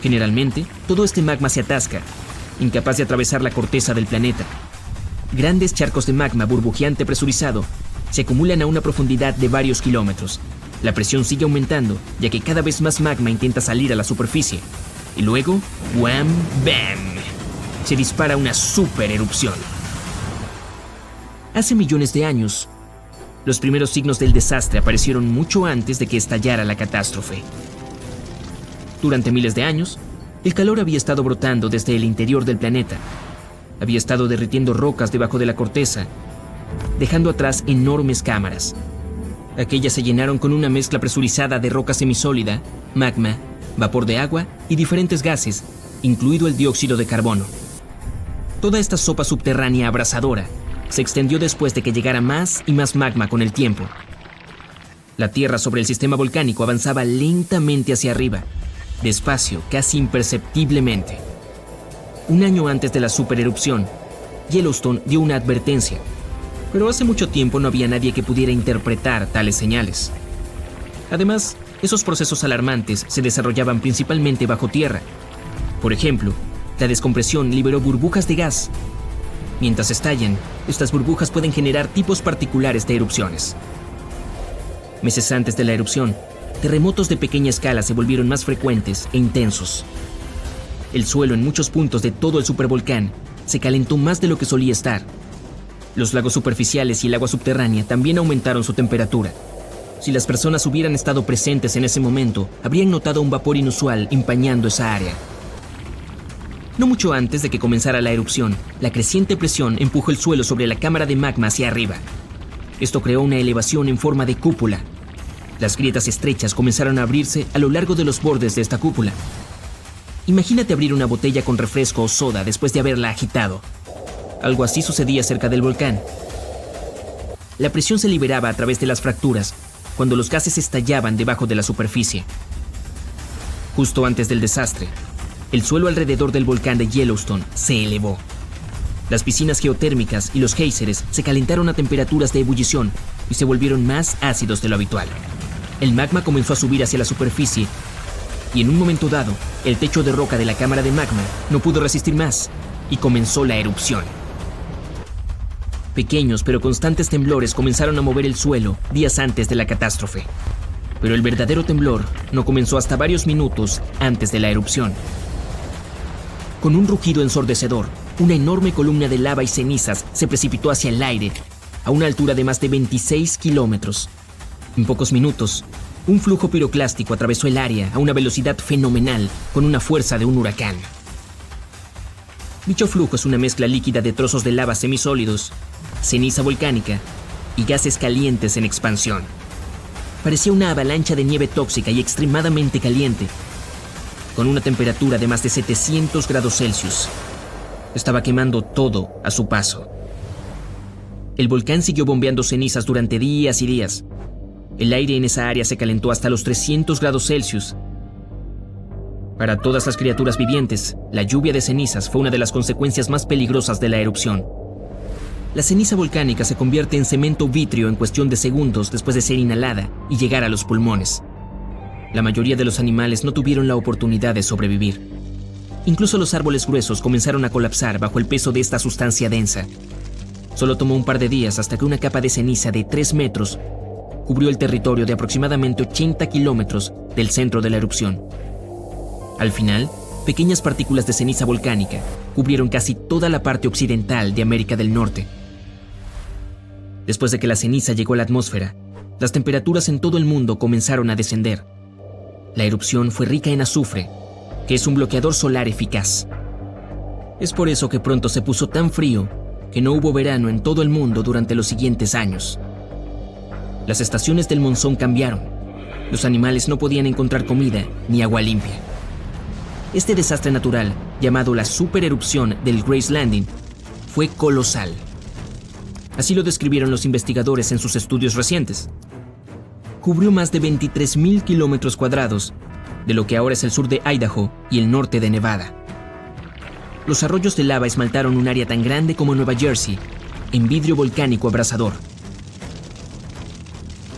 Generalmente, todo este magma se atasca, incapaz de atravesar la corteza del planeta. Grandes charcos de magma burbujeante presurizado se acumulan a una profundidad de varios kilómetros. La presión sigue aumentando, ya que cada vez más magma intenta salir a la superficie. Y luego, ¡wham! ¡Bam! Se dispara una supererupción. Hace millones de años, los primeros signos del desastre aparecieron mucho antes de que estallara la catástrofe. Durante miles de años, el calor había estado brotando desde el interior del planeta. Había estado derritiendo rocas debajo de la corteza, dejando atrás enormes cámaras. Aquellas se llenaron con una mezcla presurizada de roca semisólida, magma, vapor de agua y diferentes gases, incluido el dióxido de carbono. Toda esta sopa subterránea abrasadora se extendió después de que llegara más y más magma con el tiempo. La Tierra sobre el sistema volcánico avanzaba lentamente hacia arriba, despacio, casi imperceptiblemente. Un año antes de la supererupción, Yellowstone dio una advertencia, pero hace mucho tiempo no había nadie que pudiera interpretar tales señales. Además, esos procesos alarmantes se desarrollaban principalmente bajo tierra. Por ejemplo, la descompresión liberó burbujas de gas. Mientras estallan, estas burbujas pueden generar tipos particulares de erupciones. Meses antes de la erupción, terremotos de pequeña escala se volvieron más frecuentes e intensos. El suelo en muchos puntos de todo el supervolcán se calentó más de lo que solía estar. Los lagos superficiales y el agua subterránea también aumentaron su temperatura. Si las personas hubieran estado presentes en ese momento, habrían notado un vapor inusual empañando esa área. No mucho antes de que comenzara la erupción, la creciente presión empujó el suelo sobre la cámara de magma hacia arriba. Esto creó una elevación en forma de cúpula. Las grietas estrechas comenzaron a abrirse a lo largo de los bordes de esta cúpula. Imagínate abrir una botella con refresco o soda después de haberla agitado. Algo así sucedía cerca del volcán. La presión se liberaba a través de las fracturas cuando los gases estallaban debajo de la superficie. Justo antes del desastre, el suelo alrededor del volcán de Yellowstone se elevó. Las piscinas geotérmicas y los géiseres se calentaron a temperaturas de ebullición y se volvieron más ácidos de lo habitual. El magma comenzó a subir hacia la superficie y en un momento dado, el techo de roca de la cámara de magma no pudo resistir más y comenzó la erupción. Pequeños pero constantes temblores comenzaron a mover el suelo días antes de la catástrofe. Pero el verdadero temblor no comenzó hasta varios minutos antes de la erupción. Con un rugido ensordecedor, una enorme columna de lava y cenizas se precipitó hacia el aire, a una altura de más de 26 kilómetros. En pocos minutos, un flujo piroclástico atravesó el área a una velocidad fenomenal, con una fuerza de un huracán. Dicho flujo es una mezcla líquida de trozos de lava semisólidos, ceniza volcánica y gases calientes en expansión. Parecía una avalancha de nieve tóxica y extremadamente caliente, con una temperatura de más de 700 grados Celsius. Estaba quemando todo a su paso. El volcán siguió bombeando cenizas durante días y días. El aire en esa área se calentó hasta los 300 grados Celsius. Para todas las criaturas vivientes, la lluvia de cenizas fue una de las consecuencias más peligrosas de la erupción. La ceniza volcánica se convierte en cemento vítreo en cuestión de segundos después de ser inhalada y llegar a los pulmones. La mayoría de los animales no tuvieron la oportunidad de sobrevivir. Incluso los árboles gruesos comenzaron a colapsar bajo el peso de esta sustancia densa. Solo tomó un par de días hasta que una capa de ceniza de 3 metros cubrió el territorio de aproximadamente 80 kilómetros del centro de la erupción. Al final, pequeñas partículas de ceniza volcánica cubrieron casi toda la parte occidental de América del Norte. Después de que la ceniza llegó a la atmósfera, las temperaturas en todo el mundo comenzaron a descender. La erupción fue rica en azufre, que es un bloqueador solar eficaz. Es por eso que pronto se puso tan frío que no hubo verano en todo el mundo durante los siguientes años. Las estaciones del monzón cambiaron. Los animales no podían encontrar comida ni agua limpia. Este desastre natural, llamado la supererupción del Grace Landing, fue colosal. Así lo describieron los investigadores en sus estudios recientes. Cubrió más de 23,000 kilómetros cuadrados, de lo que ahora es el sur de Idaho y el norte de Nevada. Los arroyos de lava esmaltaron un área tan grande como Nueva Jersey, en vidrio volcánico abrasador.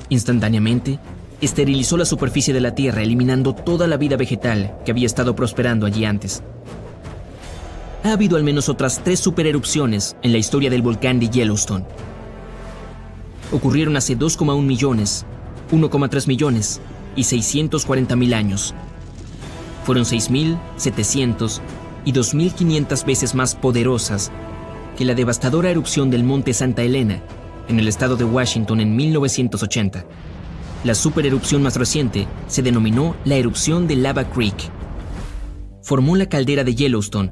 Instantáneamente, esterilizó la superficie de la Tierra, eliminando toda la vida vegetal que había estado prosperando allí antes. Ha habido al menos otras 3 supererupciones en la historia del volcán de Yellowstone. Ocurrieron hace 2,1 millones, 1,3 millones y 640,000 años. Fueron 6,700 y 2,500 veces más poderosas que la devastadora erupción del Monte Santa Elena en el estado de Washington en 1980. La supererupción más reciente se denominó la erupción de Lava Creek. Formó la caldera de Yellowstone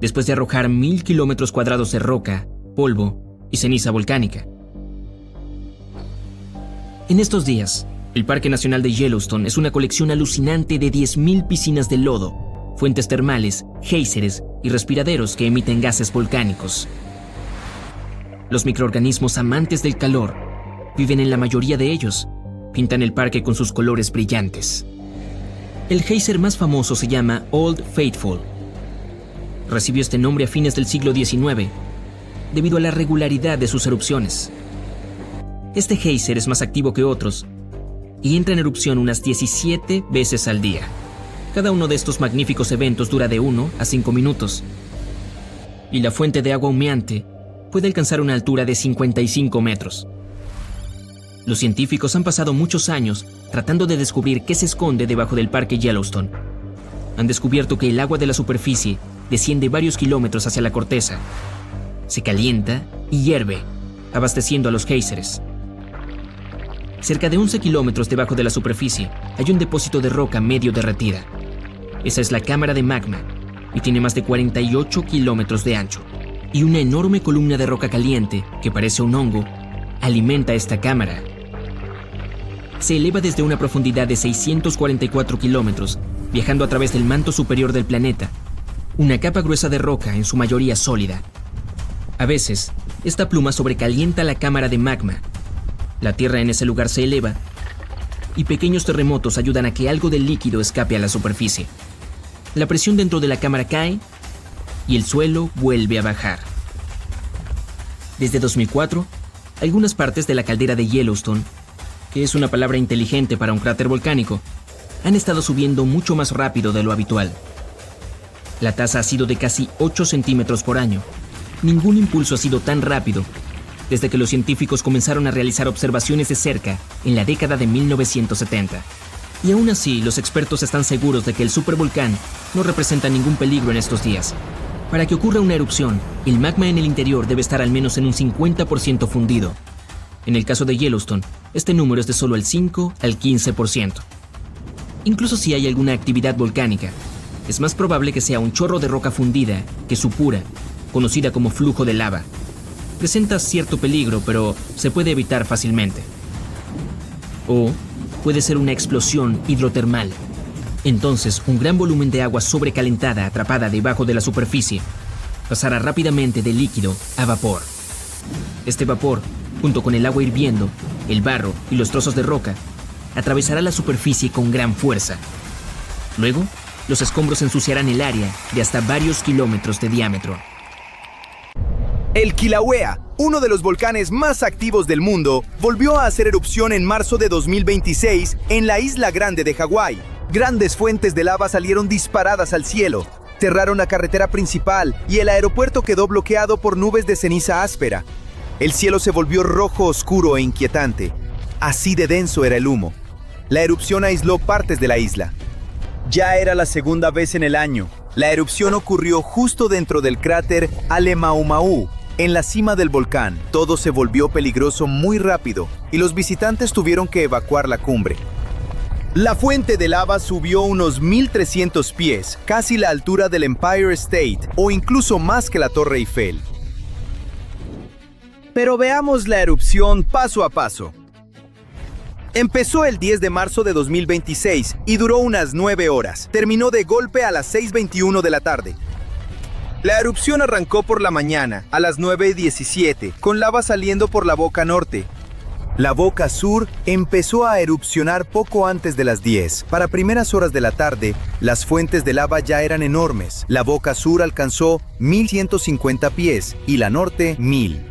después de arrojar 1,000 kilómetros cuadrados de roca, polvo y ceniza volcánica. En estos días, el Parque Nacional de Yellowstone es una colección alucinante de 10,000 piscinas de lodo, fuentes termales, géiseres y respiraderos que emiten gases volcánicos. Los microorganismos amantes del calor viven en la mayoría de ellos. Pintan el parque con sus colores brillantes. El géiser más famoso se llama Old Faithful. Recibió este nombre a fines del siglo XIX, debido a la regularidad de sus erupciones. Este géiser es más activo que otros y entra en erupción unas 17 veces al día. Cada uno de estos magníficos eventos dura de 1 a 5 minutos. Y la fuente de agua humeante puede alcanzar una altura de 55 metros. Los científicos han pasado muchos años tratando de descubrir qué se esconde debajo del parque Yellowstone. Han descubierto que el agua de la superficie desciende varios kilómetros hacia la corteza. Se calienta y hierve, abasteciendo a los géiseres. Cerca de 11 kilómetros debajo de la superficie hay un depósito de roca medio derretida. Esa es la cámara de magma y tiene más de 48 kilómetros de ancho. Y una enorme columna de roca caliente, que parece un hongo, alimenta esta cámara. Se eleva desde una profundidad de 644 kilómetros, viajando a través del manto superior del planeta, una capa gruesa de roca, en su mayoría sólida. A veces, esta pluma sobrecalienta la cámara de magma. La tierra en ese lugar se eleva, y pequeños terremotos ayudan a que algo del líquido escape a la superficie. La presión dentro de la cámara cae, y el suelo vuelve a bajar. Desde 2004, algunas partes de la caldera de Yellowstone, que es una palabra inteligente para un cráter volcánico, han estado subiendo mucho más rápido de lo habitual. La tasa ha sido de casi 8 centímetros por año. Ningún impulso ha sido tan rápido desde que los científicos comenzaron a realizar observaciones de cerca en la década de 1970. Y aún así, los expertos están seguros de que el supervolcán no representa ningún peligro en estos días. Para que ocurra una erupción, el magma en el interior debe estar al menos en un 50% fundido. En el caso de Yellowstone, este número es de solo el 5 al 15%. Incluso si hay alguna actividad volcánica, es más probable que sea un chorro de roca fundida que su pura, conocida como flujo de lava. Presenta cierto peligro, pero se puede evitar fácilmente. O puede ser una explosión hidrotermal. Entonces, un gran volumen de agua sobrecalentada atrapada debajo de la superficie pasará rápidamente de líquido a vapor. Este vapor, junto con el agua hirviendo, el barro y los trozos de roca, atravesará la superficie con gran fuerza. Luego, los escombros ensuciarán el área de hasta varios kilómetros de diámetro. El Kilauea, uno de los volcanes más activos del mundo, volvió a hacer erupción en marzo de 2026 en la Isla Grande de Hawái. Grandes fuentes de lava salieron disparadas al cielo, cerraron la carretera principal y el aeropuerto quedó bloqueado por nubes de ceniza áspera. El cielo se volvió rojo oscuro e inquietante. Así de denso era el humo. La erupción aisló partes de la isla. Ya era la segunda vez en el año. La erupción ocurrió justo dentro del cráter Alemaumau, en la cima del volcán. Todo se volvió peligroso muy rápido y los visitantes tuvieron que evacuar la cumbre. La fuente de lava subió unos 1.300 pies, casi la altura del Empire State o incluso más que la Torre Eiffel. Pero veamos la erupción paso a paso. Empezó el 10 de marzo de 2026 y duró unas 9 horas. Terminó de golpe a las 6:21 de la tarde. La erupción arrancó por la mañana, a las 9:17, con lava saliendo por la boca norte. La boca sur empezó a erupcionar poco antes de las 10. Para primeras horas de la tarde, las fuentes de lava ya eran enormes. La boca sur alcanzó 1.150 pies y la norte 1.000.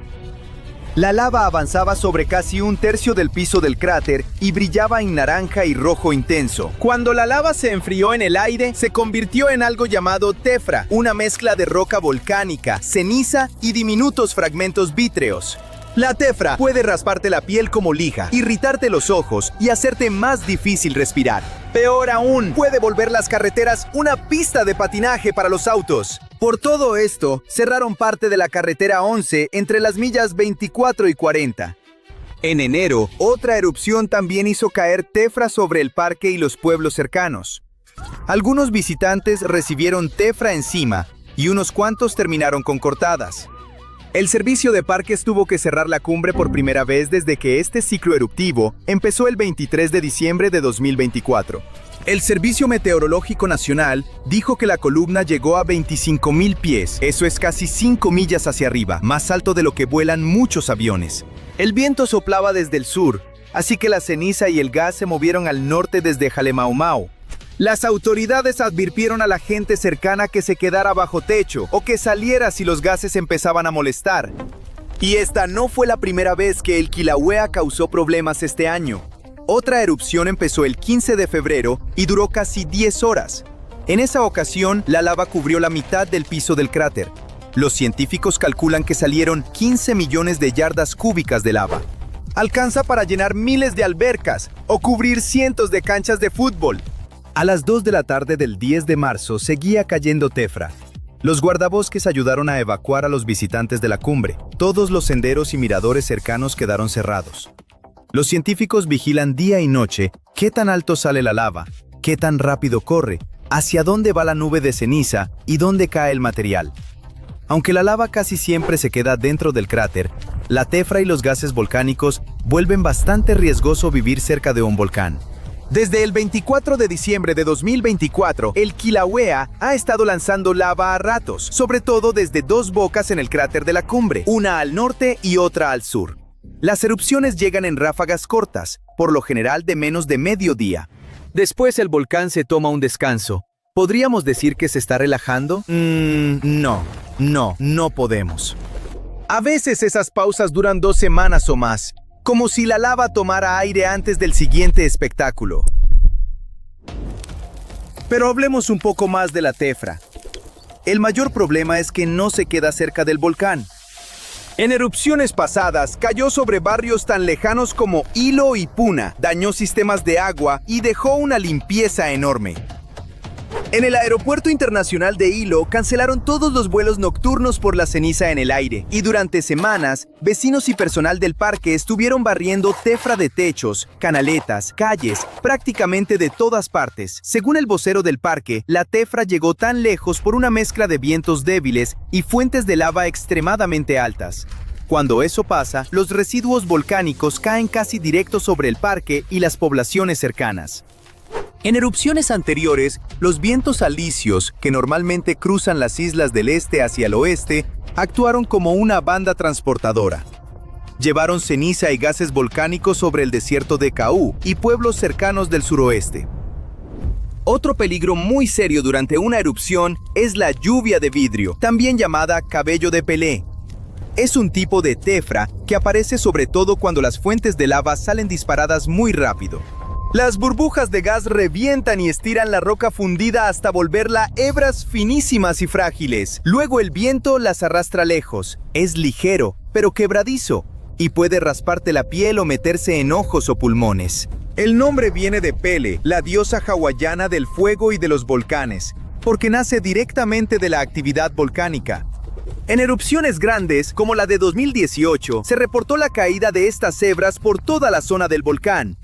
La lava avanzaba sobre casi un tercio del piso del cráter y brillaba en naranja y rojo intenso. Cuando la lava se enfrió en el aire, se convirtió en algo llamado tefra, una mezcla de roca volcánica, ceniza y diminutos fragmentos vítreos. La tefra puede rasparte la piel como lija, irritarte los ojos y hacerte más difícil respirar. Peor aún, puede volver las carreteras una pista de patinaje para los autos. Por todo esto, cerraron parte de la carretera 11 entre las millas 24 y 40. En enero, otra erupción también hizo caer tefra sobre el parque y los pueblos cercanos. Algunos visitantes recibieron tefra encima y unos cuantos terminaron con cortadas. El servicio de parques tuvo que cerrar la cumbre por primera vez desde que este ciclo eruptivo empezó el 23 de diciembre de 2024. El Servicio Meteorológico Nacional dijo que la columna llegó a 25.000 pies. Eso es casi 5 millas hacia arriba, más alto de lo que vuelan muchos aviones. El viento soplaba desde el sur, así que la ceniza y el gas se movieron al norte desde Halemaumau. Las autoridades advirtieron a la gente cercana que se quedara bajo techo o que saliera si los gases empezaban a molestar. Y esta no fue la primera vez que el Kilauea causó problemas este año. Otra erupción empezó el 15 de febrero y duró casi 10 horas. En esa ocasión, la lava cubrió la mitad del piso del cráter. Los científicos calculan que salieron 15 millones de yardas cúbicas de lava. Alcanza para llenar miles de albercas o cubrir cientos de canchas de fútbol. A las 2 de la tarde del 10 de marzo seguía cayendo tefra. Los guardabosques ayudaron a evacuar a los visitantes de la cumbre. Todos los senderos y miradores cercanos quedaron cerrados. Los científicos vigilan día y noche qué tan alto sale la lava, qué tan rápido corre, hacia dónde va la nube de ceniza y dónde cae el material. Aunque la lava casi siempre se queda dentro del cráter, la tefra y los gases volcánicos vuelven bastante riesgoso vivir cerca de un volcán. Desde el 24 de diciembre de 2024, el Kilauea ha estado lanzando lava a ratos, sobre todo desde dos bocas en el cráter de la cumbre, una al norte y otra al sur. Las erupciones llegan en ráfagas cortas, por lo general de menos de medio día. Después el volcán se toma un descanso. ¿Podríamos decir que se está relajando? No podemos. A veces esas pausas duran 2 semanas o más, como si la lava tomara aire antes del siguiente espectáculo. Pero hablemos un poco más de la tefra. El mayor problema es que no se queda cerca del volcán. En erupciones pasadas, cayó sobre barrios tan lejanos como Hilo y Puna, dañó sistemas de agua y dejó una limpieza enorme. En el aeropuerto internacional de Hilo cancelaron todos los vuelos nocturnos por la ceniza en el aire, y durante semanas, vecinos y personal del parque estuvieron barriendo tefra de techos, canaletas, calles, prácticamente de todas partes. Según el vocero del parque, la tefra llegó tan lejos por una mezcla de vientos débiles y fuentes de lava extremadamente altas. Cuando eso pasa, los residuos volcánicos caen casi directo sobre el parque y las poblaciones cercanas. En erupciones anteriores, los vientos alisios, que normalmente cruzan las islas del este hacia el oeste, actuaron como una banda transportadora. Llevaron ceniza y gases volcánicos sobre el desierto de Kaú y pueblos cercanos del suroeste. Otro peligro muy serio durante una erupción es la lluvia de vidrio, también llamada cabello de Pelé. Es un tipo de tefra que aparece sobre todo cuando las fuentes de lava salen disparadas muy rápido. Las burbujas de gas revientan y estiran la roca fundida hasta volverla hebras finísimas y frágiles. Luego el viento las arrastra lejos. Es ligero, pero quebradizo, y puede rasparte la piel o meterse en ojos o pulmones. El nombre viene de Pele, la diosa hawaiana del fuego y de los volcanes, porque nace directamente de la actividad volcánica. En erupciones grandes, como la de 2018, se reportó la caída de estas hebras por toda la zona del volcán.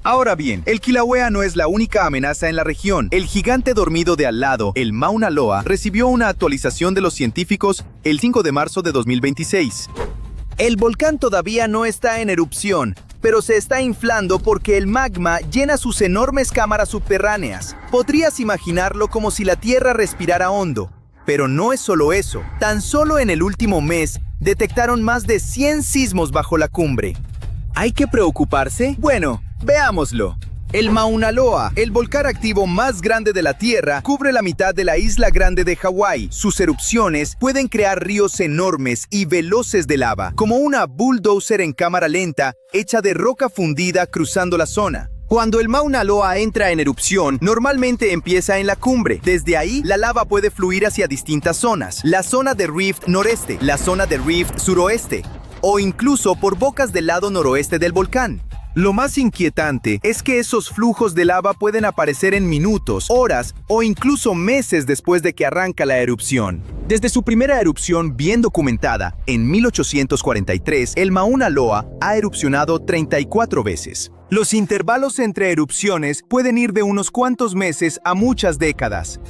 Ahora bien, el Kilauea no es la única amenaza en la región. El gigante dormido de al lado, el Mauna Loa, recibió una actualización de los científicos el 5 de marzo de 2026. El volcán todavía no está en erupción, pero se está inflando porque el magma llena sus enormes cámaras subterráneas. Podrías imaginarlo como si la Tierra respirara hondo. Pero no es solo eso. Tan solo en el último mes, detectaron más de 100 sismos bajo la cumbre. ¿Hay que preocuparse? Bueno, veámoslo. El Mauna Loa, el volcán activo más grande de la Tierra, cubre la mitad de la isla grande de Hawái. Sus erupciones pueden crear ríos enormes y veloces de lava, como una bulldozer en cámara lenta, hecha de roca fundida cruzando la zona. Cuando el Mauna Loa entra en erupción, normalmente empieza en la cumbre. Desde ahí, la lava puede fluir hacia distintas zonas. La zona de Rift noreste, la zona de Rift suroeste, o incluso por bocas del lado noroeste del volcán. Lo más inquietante es que esos flujos de lava pueden aparecer en minutos, horas o incluso meses después de que arranca la erupción. Desde su primera erupción bien documentada, en 1843, el Mauna Loa ha erupcionado 34 veces. Los intervalos entre erupciones pueden ir de unos cuantos meses a muchas décadas.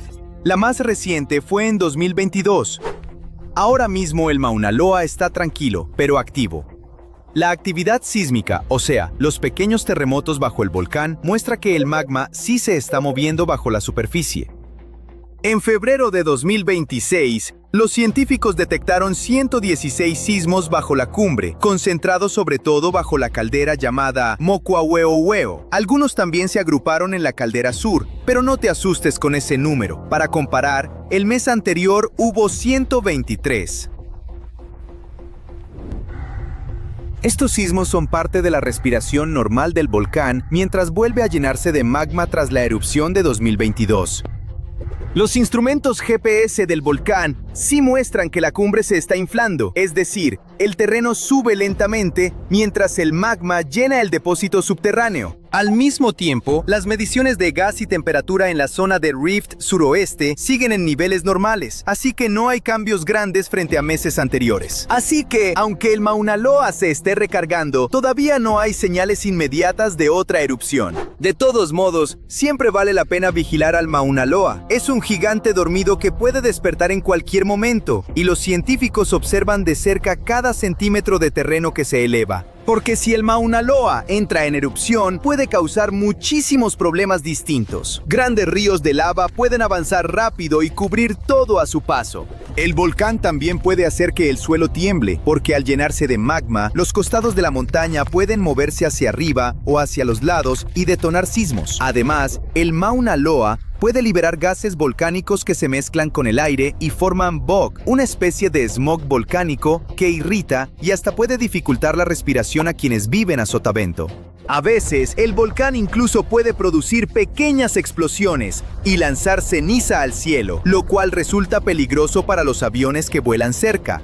La más reciente fue en 2022. Ahora mismo el Mauna Loa está tranquilo, pero activo. La actividad sísmica, o sea, los pequeños terremotos bajo el volcán, muestra que el magma sí se está moviendo bajo la superficie. En febrero de 2026, los científicos detectaron 116 sismos bajo la cumbre, concentrados sobre todo bajo la caldera llamada Mokuauweoweo. Algunos también se agruparon en la caldera sur, pero no te asustes con ese número. Para comparar, el mes anterior hubo 123. Estos sismos son parte de la respiración normal del volcán mientras vuelve a llenarse de magma tras la erupción de 2022. Los instrumentos GPS del volcán sí muestran que la cumbre se está inflando, es decir, el terreno sube lentamente mientras el magma llena el depósito subterráneo. Al mismo tiempo, las mediciones de gas y temperatura en la zona de Rift suroeste siguen en niveles normales, así que no hay cambios grandes frente a meses anteriores. Así que, aunque el Mauna Loa se esté recargando, todavía no hay señales inmediatas de otra erupción. De todos modos, siempre vale la pena vigilar al Mauna Loa. Es un gigante dormido que puede despertar en cualquier momento, y los científicos observan de cerca cada centímetro de terreno que se eleva. Porque si el Mauna Loa entra en erupción, puede causar muchísimos problemas distintos. Grandes ríos de lava pueden avanzar rápido y cubrir todo a su paso. El volcán también puede hacer que el suelo tiemble, porque al llenarse de magma, los costados de la montaña pueden moverse hacia arriba o hacia los lados y detonar sismos. Además, el Mauna Loa puede liberar gases volcánicos que se mezclan con el aire y forman smog, una especie de smog volcánico que irrita y hasta puede dificultar la respiración a quienes viven a sotavento. A veces, el volcán incluso puede producir pequeñas explosiones y lanzar ceniza al cielo, lo cual resulta peligroso para los aviones que vuelan cerca.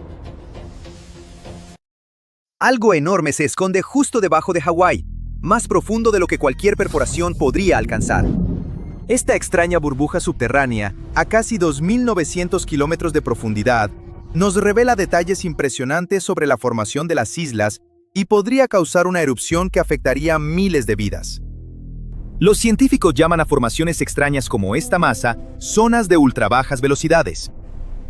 Algo enorme se esconde justo debajo de Hawái, más profundo de lo que cualquier perforación podría alcanzar. Esta extraña burbuja subterránea, a casi 2.900 kilómetros de profundidad, nos revela detalles impresionantes sobre la formación de las islas y podría causar una erupción que afectaría miles de vidas. Los científicos llaman a formaciones extrañas como esta masa zonas de ultrabajas velocidades.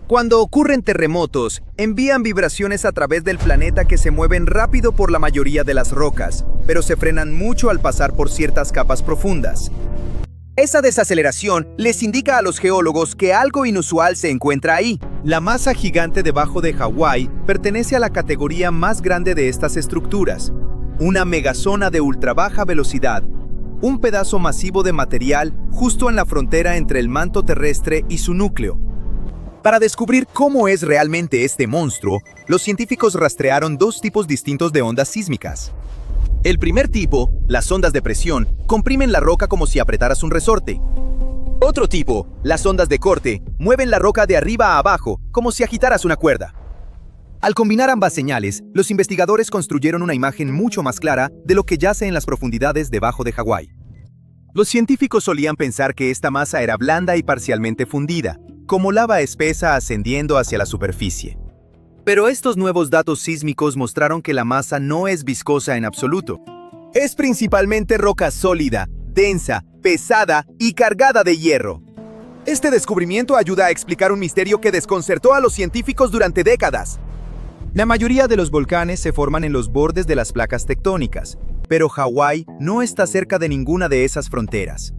Cuando ocurren terremotos, envían vibraciones a través del planeta que se mueven rápido por la mayoría de las rocas, pero se frenan mucho al pasar por ciertas capas profundas. Esa desaceleración les indica a los geólogos que algo inusual se encuentra ahí. La masa gigante debajo de Hawái pertenece a la categoría más grande de estas estructuras, una megazona de ultrabaja velocidad, un pedazo masivo de material justo en la frontera entre el manto terrestre y su núcleo. Para descubrir cómo es realmente este monstruo, los científicos rastrearon dos tipos distintos de ondas sísmicas. El primer tipo, las ondas de presión, comprimen la roca como si apretaras un resorte. Otro tipo, las ondas de corte, mueven la roca de arriba a abajo, como si agitaras una cuerda. Al combinar ambas señales, los investigadores construyeron una imagen mucho más clara de lo que yace en las profundidades debajo de Hawái. Los científicos solían pensar que esta masa era blanda y parcialmente fundida, como lava espesa ascendiendo hacia la superficie. Pero estos nuevos datos sísmicos mostraron que la masa no es viscosa en absoluto. Es principalmente roca sólida, densa, pesada y cargada de hierro. Este descubrimiento ayuda a explicar un misterio que desconcertó a los científicos durante décadas. La mayoría de los volcanes se forman en los bordes de las placas tectónicas, pero Hawái no está cerca de ninguna de esas fronteras.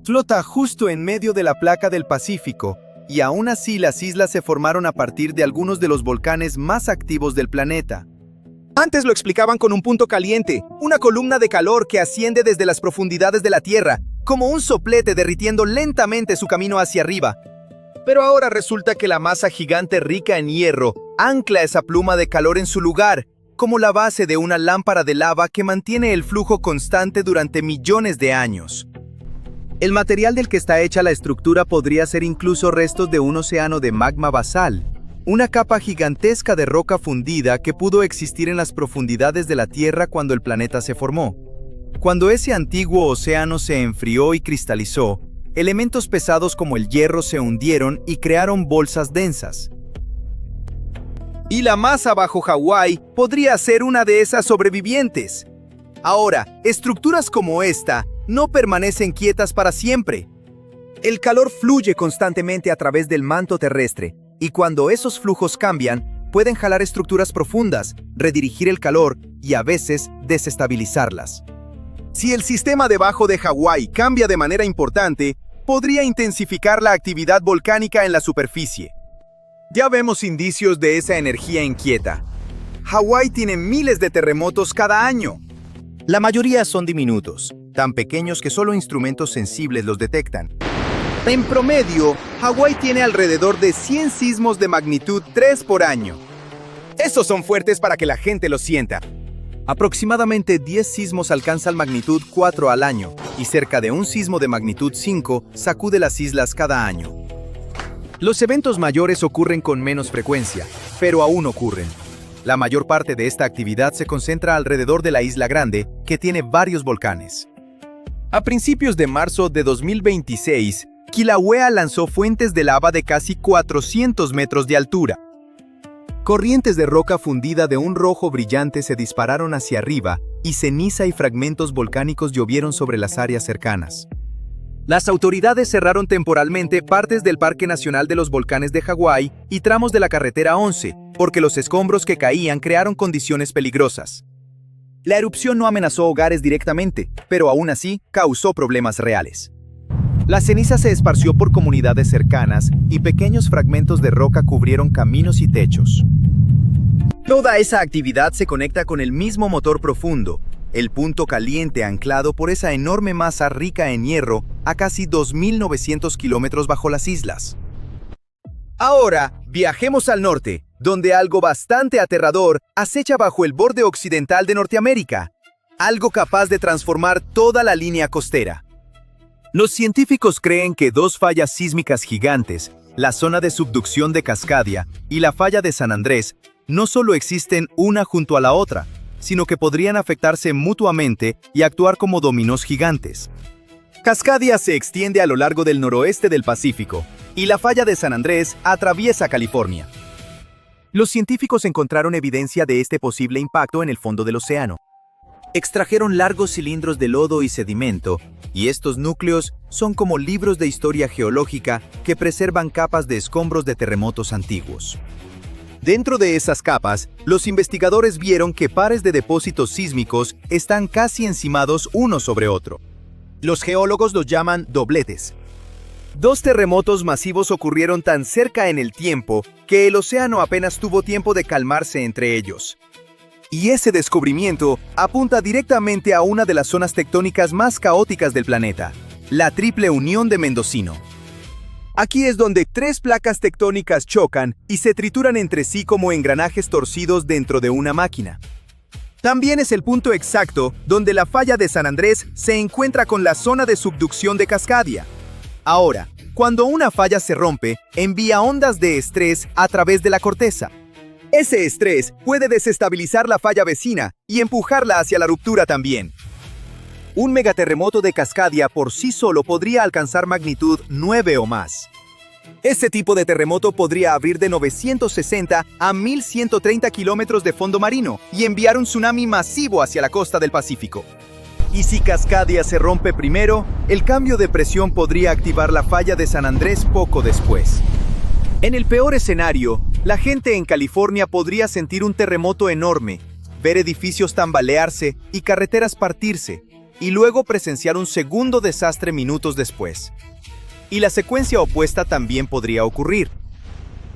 Flota justo en medio de la placa del Pacífico, y aún así las islas se formaron a partir de algunos de los volcanes más activos del planeta. Antes lo explicaban con un punto caliente, una columna de calor que asciende desde las profundidades de la Tierra, como un soplete derritiendo lentamente su camino hacia arriba. Pero ahora resulta que la masa gigante rica en hierro ancla esa pluma de calor en su lugar, como la base de una lámpara de lava que mantiene el flujo constante durante millones de años. El material del que está hecha la estructura podría ser incluso restos de un océano de magma basal, una capa gigantesca de roca fundida que pudo existir en las profundidades de la Tierra cuando el planeta se formó. Cuando ese antiguo océano se enfrió y cristalizó, elementos pesados como el hierro se hundieron y crearon bolsas densas. Y la masa bajo Hawái podría ser una de esas sobrevivientes. Ahora, estructuras como esta no permanecen quietas para siempre. El calor fluye constantemente a través del manto terrestre, y cuando esos flujos cambian, pueden jalar estructuras profundas, redirigir el calor y a veces desestabilizarlas. Si el sistema debajo de Hawái cambia de manera importante, podría intensificar la actividad volcánica en la superficie. Ya vemos indicios de esa energía inquieta. Hawái tiene miles de terremotos cada año. La mayoría son diminutos, tan pequeños que solo instrumentos sensibles los detectan. En promedio, Hawái tiene alrededor de 100 sismos de magnitud 3 por año. Esos son fuertes para que la gente los sienta. Aproximadamente 10 sismos alcanzan magnitud 4 al año, y cerca de un sismo de magnitud 5 sacude las islas cada año. Los eventos mayores ocurren con menos frecuencia, pero aún ocurren. La mayor parte de esta actividad se concentra alrededor de la Isla Grande, que tiene varios volcanes. A principios de marzo de 2026, Kilauea lanzó fuentes de lava de casi 400 metros de altura. Corrientes de roca fundida de un rojo brillante se dispararon hacia arriba y ceniza y fragmentos volcánicos llovieron sobre las áreas cercanas. Las autoridades cerraron temporalmente partes del Parque Nacional de los Volcanes de Hawái y tramos de la Carretera 11, porque los escombros que caían crearon condiciones peligrosas. La erupción no amenazó hogares directamente, pero aún así causó problemas reales. La ceniza se esparció por comunidades cercanas y pequeños fragmentos de roca cubrieron caminos y techos. Toda esa actividad se conecta con el mismo motor profundo, el punto caliente anclado por esa enorme masa rica en hierro a casi 2.900 kilómetros bajo las islas. Ahora, viajemos al norte, donde algo bastante aterrador acecha bajo el borde occidental de Norteamérica, algo capaz de transformar toda la línea costera. Los científicos creen que dos fallas sísmicas gigantes, la zona de subducción de Cascadia y la falla de San Andrés, no solo existen una junto a la otra, sino que podrían afectarse mutuamente y actuar como dominós gigantes. Cascadia se extiende a lo largo del noroeste del Pacífico, y la falla de San Andrés atraviesa California. Los científicos encontraron evidencia de este posible impacto en el fondo del océano. Extrajeron largos cilindros de lodo y sedimento, y estos núcleos son como libros de historia geológica que preservan capas de escombros de terremotos antiguos. Dentro de esas capas, los investigadores vieron que pares de depósitos sísmicos están casi encimados uno sobre otro. Los geólogos los llaman dobletes. Dos terremotos masivos ocurrieron tan cerca en el tiempo que el océano apenas tuvo tiempo de calmarse entre ellos. Y ese descubrimiento apunta directamente a una de las zonas tectónicas más caóticas del planeta, la Triple Unión de Mendocino. Aquí es donde tres placas tectónicas chocan y se trituran entre sí como engranajes torcidos dentro de una máquina. También es el punto exacto donde la falla de San Andrés se encuentra con la zona de subducción de Cascadia. Ahora, cuando una falla se rompe, envía ondas de estrés a través de la corteza. Ese estrés puede desestabilizar la falla vecina y empujarla hacia la ruptura también. Un megaterremoto de Cascadia por sí solo podría alcanzar magnitud 9 o más. Este tipo de terremoto podría abrir de 960 a 1130 kilómetros de fondo marino y enviar un tsunami masivo hacia la costa del Pacífico. Y si Cascadia se rompe primero, el cambio de presión podría activar la falla de San Andrés poco después. En el peor escenario, la gente en California podría sentir un terremoto enorme, ver edificios tambalearse y carreteras partirse, y luego presenciar un segundo desastre minutos después. Y la secuencia opuesta también podría ocurrir.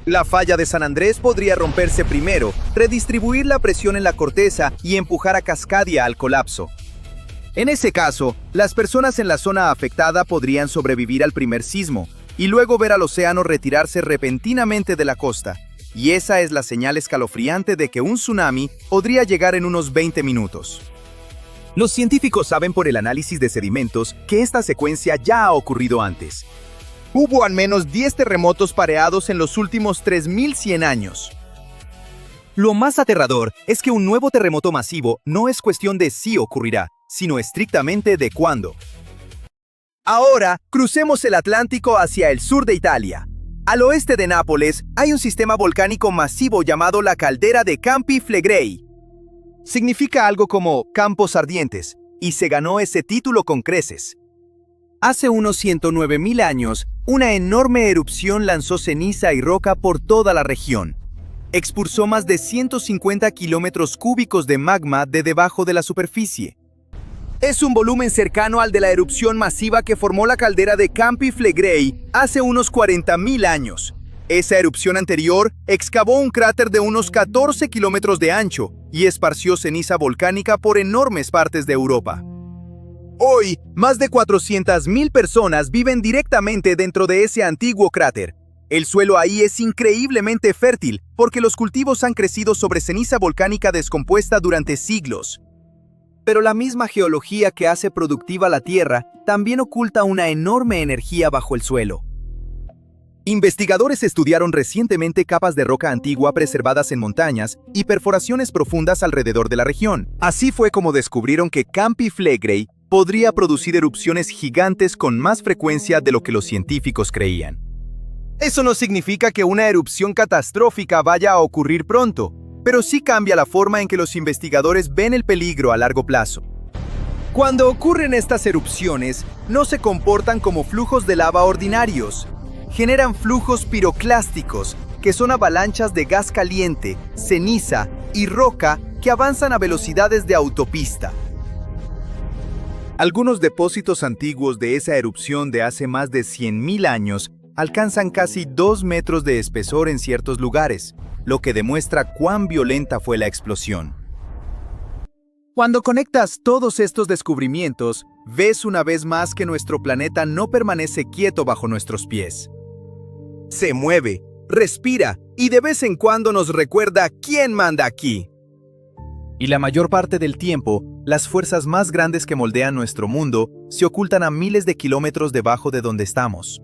La falla de San Andrés podría romperse primero, redistribuir la presión en la corteza y empujar a Cascadia al colapso. En ese caso, las personas en la zona afectada podrían sobrevivir al primer sismo, y luego ver al océano retirarse repentinamente de la costa. Y esa es la señal escalofriante de que un tsunami podría llegar en unos 20 minutos. Los científicos saben por el análisis de sedimentos que esta secuencia ya ha ocurrido antes. Hubo al menos 10 terremotos pareados en los últimos 3100 años. Lo más aterrador es que un nuevo terremoto masivo no es cuestión de si ocurrirá, sino estrictamente de cuándo. Ahora, crucemos el Atlántico hacia el sur de Italia. Al oeste de Nápoles hay un sistema volcánico masivo llamado la caldera de Campi Flegrei. Significa algo como campos ardientes, y se ganó ese título con creces. Hace unos 109.000 años, una enorme erupción lanzó ceniza y roca por toda la región. Expulsó más de 150 kilómetros cúbicos de magma de debajo de la superficie. Es un volumen cercano al de la erupción masiva que formó la caldera de Campi Flegrei hace unos 40.000 años. Esa erupción anterior excavó un cráter de unos 14 kilómetros de ancho y esparció ceniza volcánica por enormes partes de Europa. Hoy, más de 400.000 personas viven directamente dentro de ese antiguo cráter. El suelo ahí es increíblemente fértil porque los cultivos han crecido sobre ceniza volcánica descompuesta durante siglos. Pero la misma geología que hace productiva la Tierra también oculta una enorme energía bajo el suelo. Investigadores estudiaron recientemente capas de roca antigua preservadas en montañas y perforaciones profundas alrededor de la región. Así fue como descubrieron que Campi Flegrei podría producir erupciones gigantes con más frecuencia de lo que los científicos creían. Eso no significa que una erupción catastrófica vaya a ocurrir pronto, pero sí cambia la forma en que los investigadores ven el peligro a largo plazo. Cuando ocurren estas erupciones, no se comportan como flujos de lava ordinarios. Generan flujos piroclásticos, que son avalanchas de gas caliente, ceniza y roca que avanzan a velocidades de autopista. Algunos depósitos antiguos de esa erupción de hace más de 100.000 años alcanzan casi 2 metros de espesor en ciertos lugares, lo que demuestra cuán violenta fue la explosión. Cuando conectas todos estos descubrimientos, ves una vez más que nuestro planeta no permanece quieto bajo nuestros pies. Se mueve, respira y de vez en cuando nos recuerda quién manda aquí. Y la mayor parte del tiempo, las fuerzas más grandes que moldean nuestro mundo se ocultan a miles de kilómetros debajo de donde estamos.